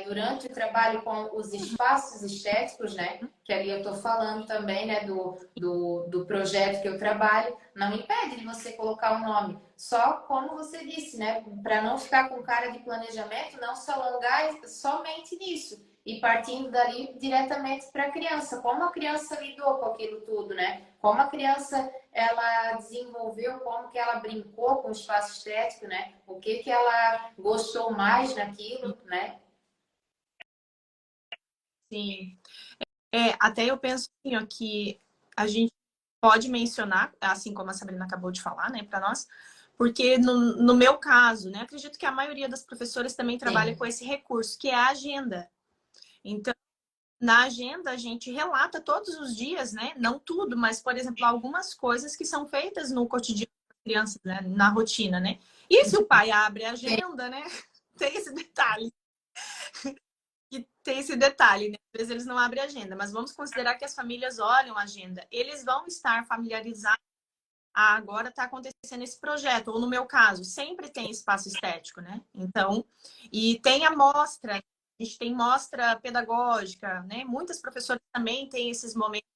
durante o trabalho com os espaços estéticos, né, que ali eu estou falando também, né, do projeto que eu trabalho, não impede de você colocar o nome. Só como você disse, né, para não ficar com cara de planejamento, não se alongar somente nisso. E partindo dali diretamente para a criança. Como a criança lidou com aquilo tudo, né? Como a criança ela desenvolveu, como que ela brincou com o espaço estético, né? O que que ela gostou mais naquilo, né?
Sim. Até eu penso assim, ó, que a gente pode mencionar, assim como a Sabrina acabou de falar, né, para nós, porque no meu caso, né, acredito que a maioria das professoras também trabalha
Sim,
com esse recurso, que é a agenda. Então, na agenda a gente relata todos os dias, né, não tudo, mas, por exemplo, algumas coisas que são feitas no cotidiano das crianças, né, na rotina, né. E se o pai abre a
sim,
agenda, né, tem esse detalhe. Que tem esse detalhe, né? Às vezes eles não abrem agenda, mas vamos considerar que as famílias olham a agenda. Eles vão estar familiarizados. Ah, agora está acontecendo esse projeto, ou no meu caso, sempre tem espaço estético, né? Então, e tem a mostra, a gente tem mostra pedagógica, né? Muitas professoras também têm esses momentos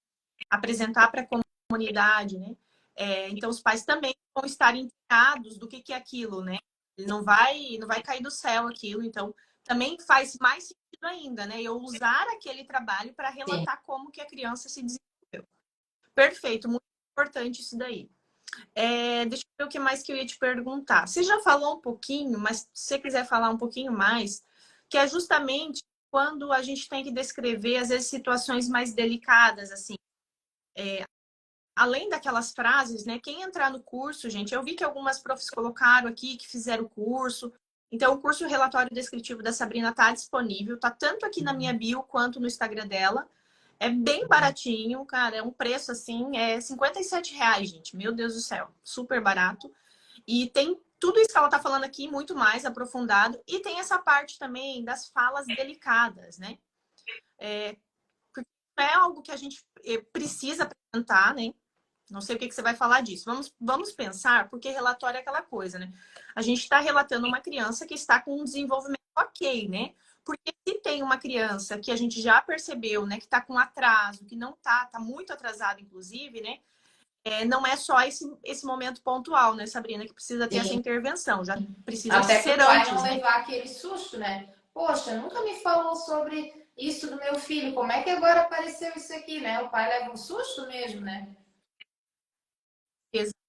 apresentar para a comunidade, né? Então, os pais também vão estar inteirados do que é aquilo, né? Não vai cair do céu aquilo. Então, também faz mais sentido ainda, né? Eu usar aquele trabalho para
sim.
relatar como que a criança se desenvolveu. Perfeito, muito importante isso daí. Deixa eu ver o que mais que eu ia te perguntar. Você já falou um pouquinho, mas se você quiser falar um pouquinho mais, que é justamente quando a gente tem que descrever, às vezes, situações mais delicadas, assim, além daquelas frases, né? Quem entrar no curso, gente, eu vi que algumas profs colocaram aqui que fizeram o curso. Então, o curso Relatório Descritivo da Sabrina tá disponível, tá tanto aqui na minha bio quanto no Instagram dela. É bem baratinho, cara, é um preço assim, é R$ 57, gente. Meu Deus do céu, super barato. E tem tudo isso que ela tá falando aqui, muito mais aprofundado. E tem essa parte também das falas delicadas, né? é algo que a gente precisa apresentar, né? Não sei o que que você vai falar disso. Vamos pensar, porque relatório é aquela coisa, né? A gente está relatando uma criança que está com um desenvolvimento ok, né? Porque se tem uma criança que a gente já percebeu, né, que está com atraso, que não tá muito atrasado, inclusive, né? Não é só esse momento pontual, né, Sabrina, que precisa ter essa
Sim.
intervenção. Já precisa
Até para
ser
o pai não
antes, né?
levar aquele susto, né? Poxa, nunca me falou sobre isso do meu filho. Como é que agora apareceu isso aqui, né? O pai leva um susto mesmo, né?
Exatamente.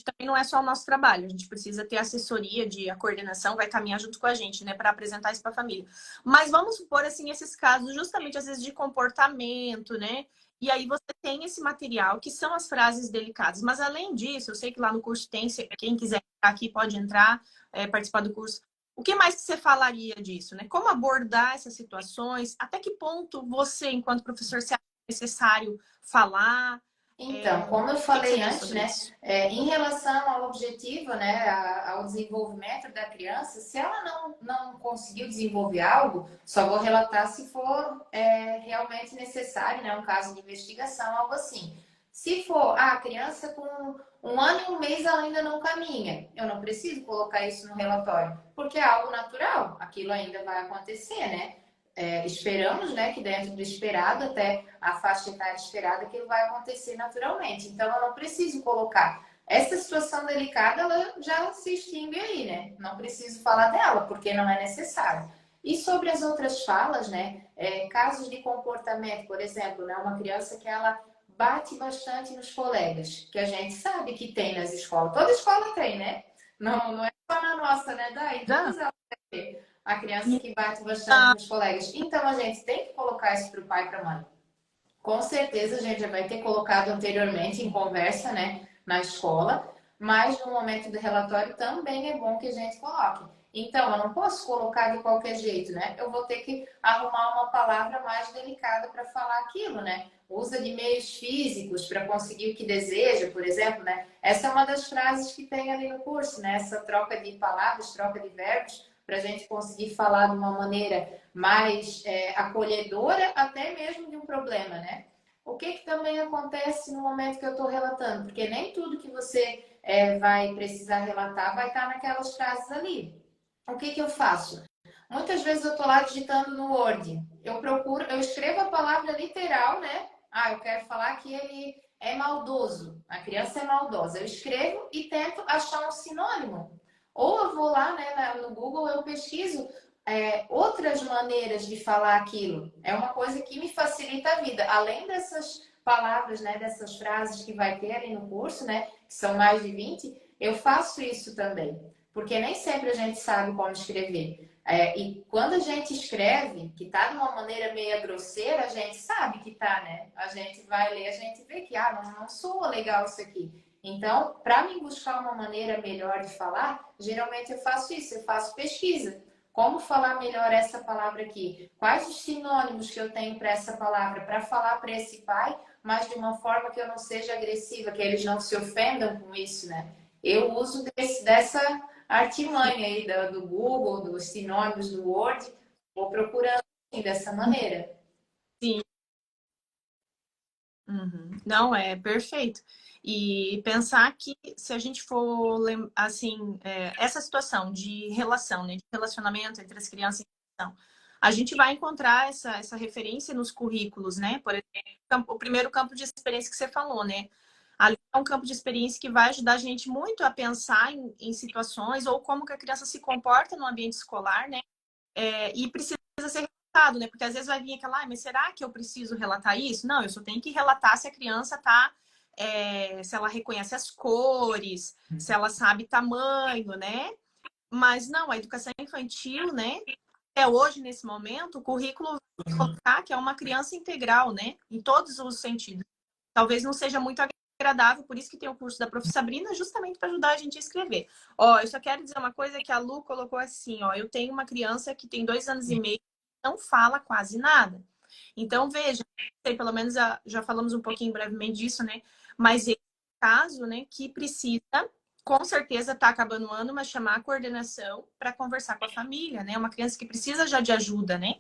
Também não é só o nosso trabalho, a gente precisa ter assessoria a coordenação vai caminhar junto com a gente, né, para apresentar isso para a família. Mas vamos supor assim esses casos justamente às vezes de comportamento, né? E aí você tem esse material que são as frases delicadas. Mas além disso, eu sei que lá no curso tem, quem quiser entrar aqui pode entrar, participar do curso. O que mais que você falaria disso, né? Como abordar essas situações? Até que ponto você, enquanto professor, se acha necessário falar?
Então, como eu
O que você
falei
diz
antes,
sobre
né,
isso?
em relação ao objetivo, né, ao desenvolvimento da criança, se ela não conseguiu desenvolver algo, só vou relatar se for realmente necessário, né, um caso de investigação, algo assim. Se for, a criança com 1 ano e 1 mês ela ainda não caminha, eu não preciso colocar isso no relatório, porque é algo natural, aquilo ainda vai acontecer, né? Esperamos, né, que dentro do esperado, até a faixa etária esperada, aquilo vai acontecer naturalmente. Então, eu não preciso colocar. Essa situação delicada, ela já se extingue aí, né? Não preciso falar dela, porque não é necessário. E sobre as outras falas, né? Casos de comportamento, por exemplo, né? Uma criança que ela bate bastante nos colegas, que a gente sabe que tem nas escolas. Toda escola tem, né? Não é só na nossa, né? Daí
Já?
todas elas têm a criança que bate bastante nos colegas. Então a gente tem que colocar isso para o pai e para a mãe. Com certeza a gente já vai ter colocado anteriormente em conversa, né, na escola, mas no momento do relatório também é bom que a gente coloque. Então, eu não posso colocar de qualquer jeito, né? Eu vou ter que arrumar uma palavra mais delicada para falar aquilo, né? Usa de meios físicos para conseguir o que deseja, por exemplo, né? Essa é uma das frases que tem ali no curso, né? Essa troca de palavras, troca de verbos, para a gente conseguir falar de uma maneira mais acolhedora, até mesmo de um problema, né? O que também acontece no momento que eu estou relatando? Porque nem tudo que você vai precisar relatar vai estar naquelas frases ali. O que eu faço? Muitas vezes eu estou lá digitando no Word. Eu escrevo a palavra literal, né? Eu quero falar que ele é maldoso. A criança é maldosa. Eu escrevo e tento achar um sinônimo. Ou eu vou lá, né, no Google, eu pesquiso outras maneiras de falar aquilo. É uma coisa que me facilita a vida. Além dessas palavras, né, dessas frases que vai ter ali no curso, né, que são mais de 20, eu faço isso também. Porque nem sempre a gente sabe como escrever. E quando a gente escreve, que tá de uma maneira meio grosseira, a gente sabe que tá, né? A gente vai ler, a gente vê que, não soa legal isso aqui. Então, para mim buscar uma maneira melhor de falar, geralmente eu faço isso, eu faço pesquisa. Como falar melhor essa palavra aqui? Quais os sinônimos que eu tenho para essa palavra para falar para esse pai, mas de uma forma que eu não seja agressiva, que eles não se ofendam com isso, né? Eu uso dessa artimanha aí do Google, dos sinônimos do Word, vou procurando assim, dessa maneira.
Sim. Uhum. Não, é perfeito. E pensar que se a gente for, assim, essa situação de relação, né, de relacionamento entre as crianças e a educação, a gente vai encontrar essa referência nos currículos, né? Por exemplo, o primeiro campo de experiência que você falou, né? Ali é um campo de experiência que vai ajudar a gente muito a pensar em situações ou como que a criança se comporta no ambiente escolar, né? E precisa ser relatado, né? Porque às vezes vai vir aquela, mas será que eu preciso relatar isso? Não, eu só tenho que relatar se a criança tá, se ela reconhece as cores, se ela sabe tamanho, né? Mas não, a educação infantil, né? Até hoje, nesse momento, o currículo vai colocar que é uma criança integral, né? Em todos os sentidos. Talvez não seja muito agradável, por isso que tem o curso da Prof. Sabrina, justamente para ajudar a gente a escrever. Ó, eu só quero dizer uma coisa que a Lu colocou assim, ó, eu tenho uma criança que tem 2 anos e meio, não fala quase nada. Então, veja, pelo menos já falamos um pouquinho brevemente disso, né? Mas esse caso, né, que precisa, com certeza, tá acabando o ano, mas chamar a coordenação para conversar com a família, né? Uma criança que precisa já de ajuda, né?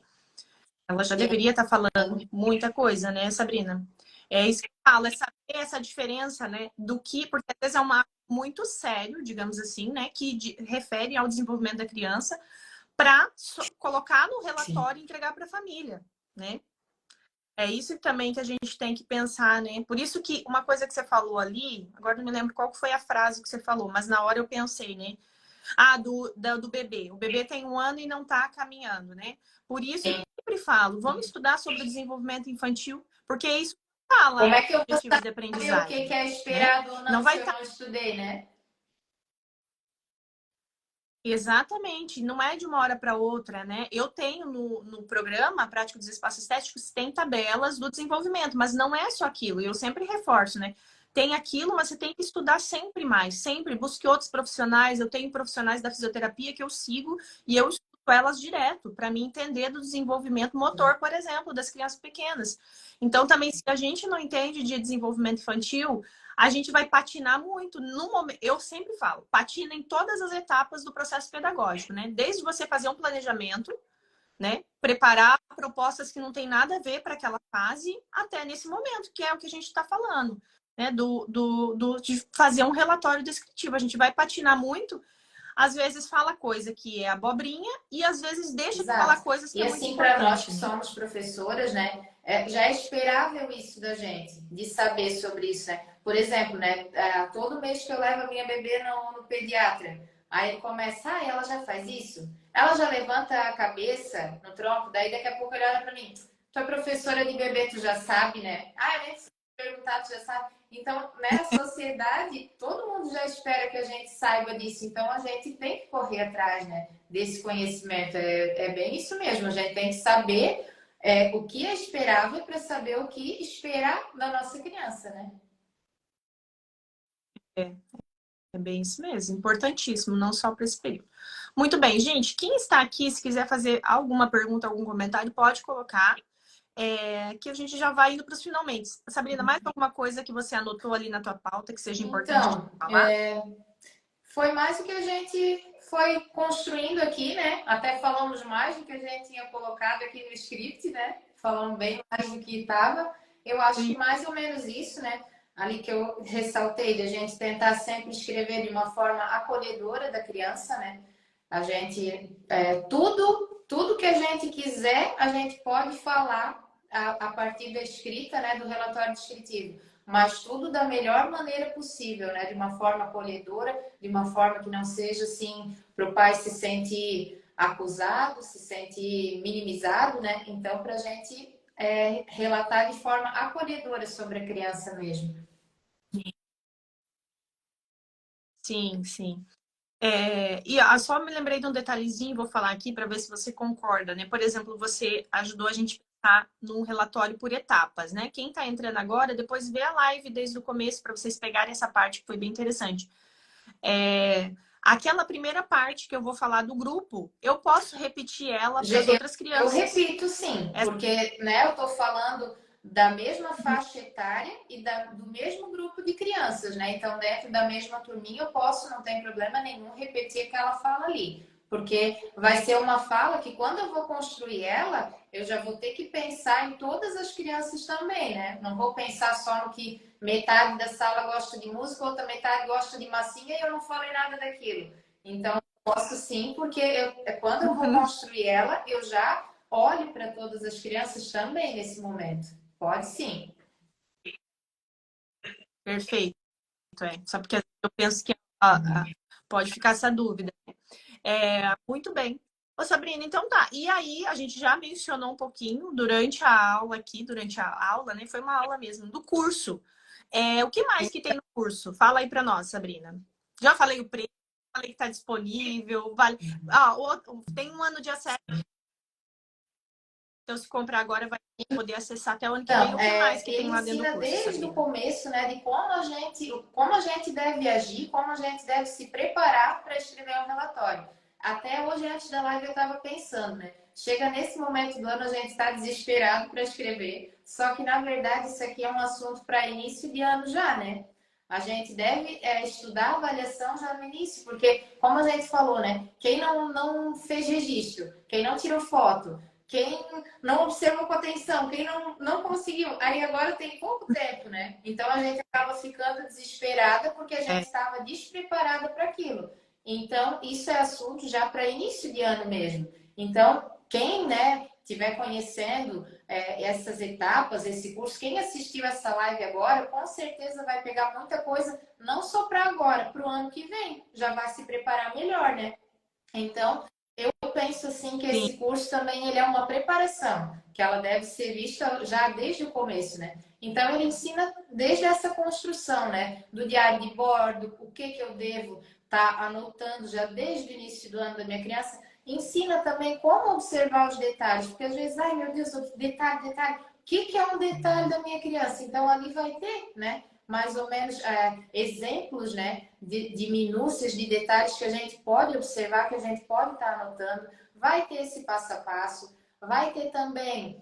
Ela já deveria estar falando muita coisa, né, Sabrina? É isso que eu falo, é saber essa diferença, né, do que, porque às vezes é uma muito sério, digamos assim, né, que refere ao desenvolvimento da criança, para colocar no
Sim.
relatório e entregar para a família, né? É isso também que a gente tem que pensar, né? Por isso que uma coisa que você falou ali, agora não me lembro qual foi a frase que você falou, mas na hora eu pensei, né? Ah, do bebê. O bebê tem 1 ano e não está caminhando, né? Por isso que eu sempre falo, vamos estudar sobre o desenvolvimento infantil, porque é isso que fala
Como
nos
é que eu vou
objetivos de
saber o
aprendizagem,
que é
né?
esperado ou
Não
não se
vai
eu
estar
não estudei, né?
exatamente, não é de uma hora para outra, né? Eu tenho no programa Prática dos Espaços Estéticos, tem tabelas do desenvolvimento, mas não é só aquilo, eu sempre reforço, né? Tem aquilo, mas você tem que estudar sempre mais, sempre busque outros profissionais. Eu tenho profissionais da fisioterapia que eu sigo e eu estudo elas direto para me entender do desenvolvimento motor, por exemplo, das crianças pequenas. Então, também, se a gente não entende de desenvolvimento infantil, a gente vai patinar muito. No momento, eu sempre falo, patina em todas as etapas do processo pedagógico, né? Desde você fazer um planejamento, né? Preparar propostas que não tem nada a ver para aquela fase, até nesse momento, que é o que a gente está falando, né? De fazer um relatório descritivo. A gente vai patinar muito, às vezes fala coisa que é abobrinha e às vezes deixa de falar
Exato.
coisas que
E
é muito
assim, para nós
importante,
que
né?
somos professoras, né, já é esperável isso da gente, de saber sobre isso, né? Por exemplo, né, todo mês que eu levo a minha bebê no pediatra, aí ele começa, ela já faz isso? Ela já levanta a cabeça no tronco, daí daqui a pouco ele olha para mim, tu é professora de bebê, tu já sabe, né? Eu nem preciso perguntar, tu já sabe. Então, na sociedade, todo mundo já espera que a gente saiba disso, então a gente tem que correr atrás, né? Desse conhecimento. É bem isso mesmo. A gente tem que saber o que é esperável para saber o que esperar da nossa criança, né?
É, é bem isso mesmo, importantíssimo, não só para esse período. Muito bem, gente, quem está aqui, se quiser fazer alguma pergunta, algum comentário, pode colocar. Que a gente já vai indo para os finalmente. Sabrina, mais alguma coisa que você anotou ali na tua pauta que seja importante de
Então,
falar?
foi mais o que a gente foi construindo aqui, né? Até falamos mais do que a gente tinha colocado aqui no script, né? Falamos bem mais do que estava. Eu acho que mais ou menos isso, né? Ali que eu ressaltei, de a gente tentar sempre escrever de uma forma acolhedora da criança, né? A gente, tudo que a gente quiser, a gente pode falar a partir da escrita, né? Do relatório descritivo, mas tudo da melhor maneira possível, né? De uma forma acolhedora, de uma forma que não seja assim para o pai se sentir acusado, se sentir minimizado, né? Então, para a gente relatar de forma acolhedora sobre a criança mesmo.
Sim, sim. Só me lembrei de um detalhezinho, vou falar aqui para ver se você concorda, né? Por exemplo, você ajudou a gente a pensar num relatório por etapas, né? Quem está entrando agora, depois vê a live desde o começo para vocês pegarem essa parte que foi bem interessante. Aquela primeira parte que eu vou falar do grupo, eu posso repetir ela para as outras
Eu
crianças.
repito, sim, porque né, eu estou falando da mesma faixa etária e do mesmo grupo de crianças, né? Então, dentro da mesma turminha, eu posso, não tem problema nenhum, repetir aquela fala ali. Porque vai ser uma fala que, quando eu vou construir ela, eu já vou ter que pensar em todas as crianças também, né? Não vou pensar só no que metade da sala gosta de música, outra metade gosta de massinha e eu não falei nada daquilo. Então, posso sim, porque quando eu vou
Uhum.
construir ela, eu já olho para todas as crianças também nesse momento. Pode sim.
Perfeito, Só porque eu penso que pode ficar essa dúvida. Muito bem. Ô, Sabrina, então tá. E aí, a gente já mencionou um pouquinho durante a aula aqui, durante a aula, né? Foi uma aula mesmo, do curso. O que mais que tem no curso? Fala aí para nós, Sabrina. Já falei o preço, falei que tá disponível. Vale. Tem 1 ano de acesso. Então, se comprar agora, vai poder acessar até o ano que vem.
Então,
O que mais que
ele
tem lá dentro do
ensina
curso,
desde o
Sabrina?
começo, né, de como a gente deve agir, como a gente deve se preparar para escrever um relatório. Até hoje, antes da live, eu estava pensando, né? Chega nesse momento do ano, a gente está desesperado para escrever, só que, na verdade, isso aqui é um assunto para início de ano já, né? A gente deve estudar a avaliação já no início, porque, como a gente falou, né? Quem não fez registro, quem não tirou foto, quem não observou com atenção, quem não conseguiu. Aí agora tem pouco tempo, né? Então a gente acaba ficando desesperada porque a gente
É,
estava despreparada para aquilo. Então, isso é assunto já para início de ano mesmo. Então, quem, né, estiver conhecendo essas etapas, esse curso, quem assistiu essa live agora, com certeza vai pegar muita coisa, não só para agora, para o ano que vem. Já vai se preparar melhor, né? Então, eu penso assim que
sim,
esse curso também ele é uma preparação, que ela deve ser vista já desde o começo, né? Então ele ensina desde essa construção, né? Do diário de bordo, o que eu devo estar anotando já desde o início do ano da minha criança. Ensina também como observar os detalhes, porque às vezes, ai meu Deus, detalhe, detalhe. O que é um detalhe da minha criança? Então ali vai ter, né? Mais ou menos exemplos, né? De minúcias, de detalhes que a gente pode observar, que a gente pode estar anotando. Vai ter esse passo a passo, vai ter também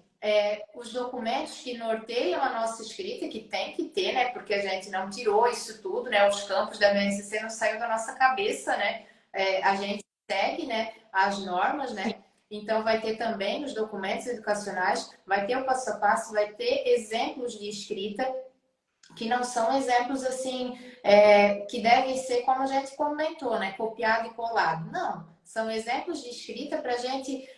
os documentos que norteiam a nossa escrita, que tem que ter, né? Porque a gente não tirou isso tudo, né? Os campos da BNCC não saiu da nossa cabeça, né? A gente segue, né? As normas,
sim,
né? Então, vai ter também nos documentos educacionais, vai ter o passo a passo, vai ter exemplos de escrita, que não são exemplos assim que devem ser como a gente comentou, né? Copiado e colado. Não, são exemplos de escrita para a gente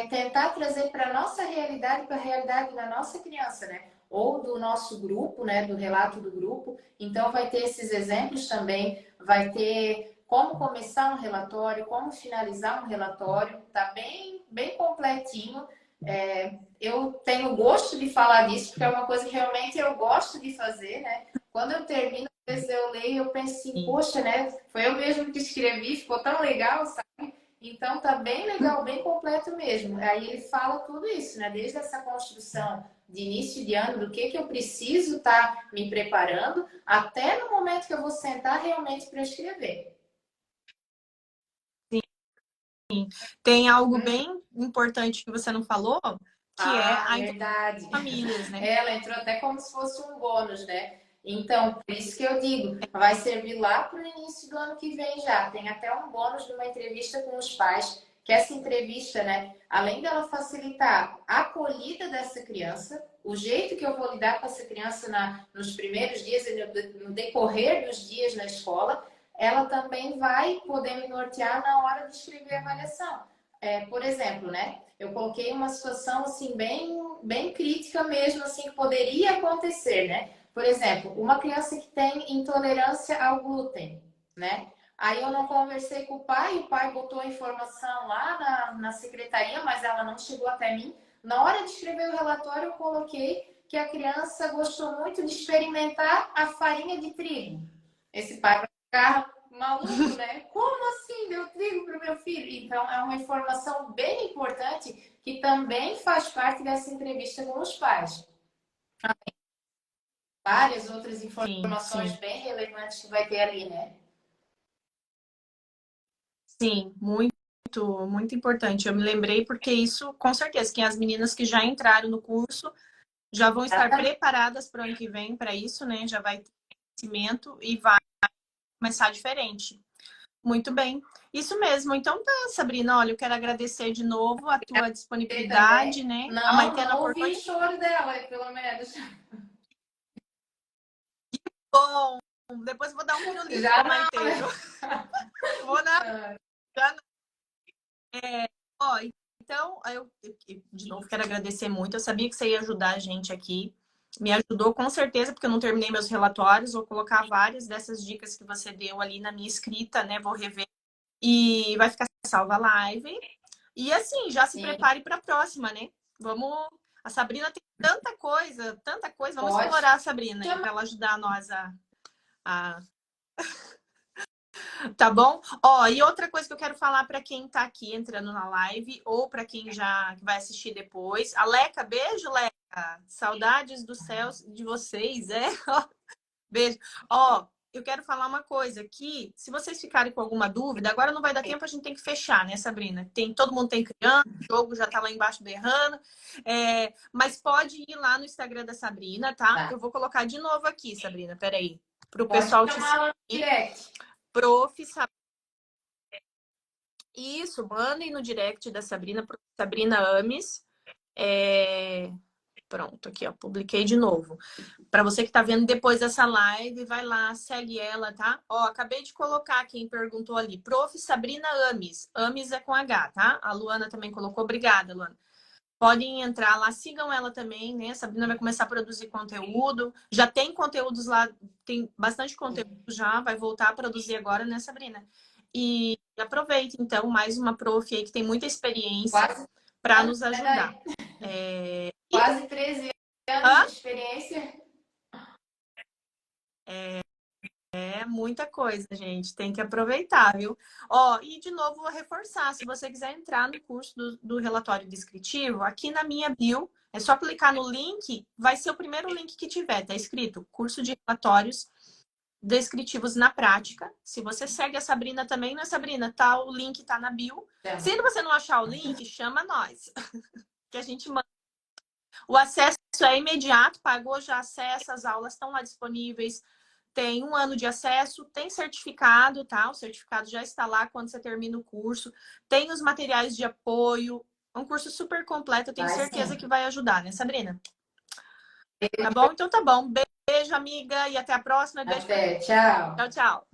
tentar trazer para a nossa realidade, para a realidade da nossa criança, né? Ou do nosso grupo, né? Do relato do grupo. Então vai ter esses exemplos também, vai ter como começar um relatório, como finalizar um relatório, tá bem completinho. Eu tenho gosto de falar disso, porque é uma coisa que realmente eu gosto de fazer, né? Quando eu termino, às vezes eu leio e eu penso assim,
sim.
poxa, né? Foi eu mesmo que escrevi, ficou tão legal, sabe? Então tá bem legal, bem completo mesmo. Aí ele fala tudo isso, né? Desde essa construção de início de ano, do que eu preciso estar me preparando, até no momento que eu vou sentar realmente para escrever.
Tem algo bem importante que você não falou, que é
Ah,
a interação
verdade.
com famílias, né?
Ela entrou até como se fosse um bônus, né? Então, por isso que eu digo, vai servir lá para o início do ano que vem já. Tem até um bônus de uma entrevista com os pais, que essa entrevista, né, além dela facilitar a acolhida dessa criança, o jeito que eu vou lidar com essa criança nos primeiros dias e no decorrer dos dias na escola, ela também vai poder me nortear na hora de escrever a avaliação. Por exemplo, né? Eu coloquei uma situação assim bem crítica mesmo, assim que poderia acontecer, né? Por exemplo, uma criança que tem intolerância ao glúten, né? Aí eu não conversei com o pai botou a informação lá na secretaria, mas ela não chegou até mim. Na hora de escrever o relatório, eu coloquei que a criança gostou muito de experimentar a farinha de trigo. Esse pai vai ficar maluco, né? Como assim deu trigo para o meu filho? Então, é uma informação bem importante que também faz parte dessa entrevista com os pais. Várias outras
Sim,
informações
sim,
bem relevantes que vai ter ali, né?
sim, muito, muito importante. Eu me lembrei porque isso, com certeza, que as meninas que já entraram no curso já vão estar
Exatamente.
preparadas para o ano que vem para isso, né? Já vai ter conhecimento e vai começar diferente. Muito bem. Isso mesmo. Então tá, Sabrina, olha, eu quero agradecer de novo a tua
Você
disponibilidade,
também?
né? A
Não,
Maitena
não
cortou
ouvi
em
choro dela, pelo menos.
bom. Depois eu vou dar um pirulito
Já
pra
não,
Maite,
né?
viu? Vou dar. Ó, então, de novo quero agradecer muito. Eu sabia que você ia ajudar a gente aqui. Me ajudou com certeza, porque eu não terminei meus relatórios. Vou colocar várias dessas dicas que você deu ali na minha escrita, né? Vou rever. E vai ficar salva a live. E assim, já se
Sim,
prepare para a próxima, né? Vamos. A Sabrina tem tanta coisa, tanta coisa. Vamos
pode
explorar a Sabrina aí
chamar.
para ela ajudar nós a... Tá bom? Ó, e outra coisa que eu quero falar para quem tá aqui entrando na live ou para quem já vai assistir depois. Aleca, beijo, Leca. Saudades dos céus de vocês, é? Beijo. Ó, eu quero falar uma coisa aqui. Se vocês ficarem com alguma dúvida, agora não vai dar tempo, a gente tem que fechar, né, Sabrina? Todo mundo tem criança, o jogo já tá lá embaixo berrando. Mas pode ir lá no Instagram da Sabrina, tá?
Tá.
Eu vou colocar de novo aqui, Sabrina, peraí. Para o
Pode
pessoal te
chamar lá no
seguir.
direct.
Prof. Isso, mandem no direct da Sabrina, Sabrina Ames. Pronto, aqui, ó, publiquei de novo. Para você que tá vendo depois dessa live, vai lá, segue ela, tá? Ó, acabei de colocar quem perguntou ali. Prof. Sabrina Ames. Ames é com H, tá? A Luana também colocou. Obrigada, Luana. Podem entrar lá, sigam ela também, né? A Sabrina vai começar a produzir conteúdo. Já tem conteúdos lá, tem bastante conteúdo já, vai voltar a produzir agora, né, Sabrina? E aproveita, então, mais uma prof aí que tem muita experiência
Quase
para
anos,
nos
né,
ajudar.
Dai?
E
Quase 13 anos
hã?
de experiência.
É muita coisa, gente. Tem que aproveitar, viu? Ó, e de novo vou reforçar. Se você quiser entrar no curso do relatório descritivo, aqui na minha bio, é só clicar no link, vai ser o primeiro link que tiver, tá escrito curso de relatórios descritivos na prática. Se você segue a Sabrina também, né, Sabrina? Tá, o link tá na bio. Se você não achar o link, chama nós, que a gente manda. O acesso é imediato, pagou, já acessa, as aulas estão lá disponíveis. Tem 1 ano de acesso, tem certificado, tá? O certificado já está lá quando você termina o curso. Tem os materiais de apoio. É um curso super completo, eu tenho
Vai
certeza
sim.
que vai ajudar, né, Sabrina? Tá bom? Então tá bom. Beijo, amiga, e até a próxima. Beijo pra...
Até, tchau.
Tchau, tchau.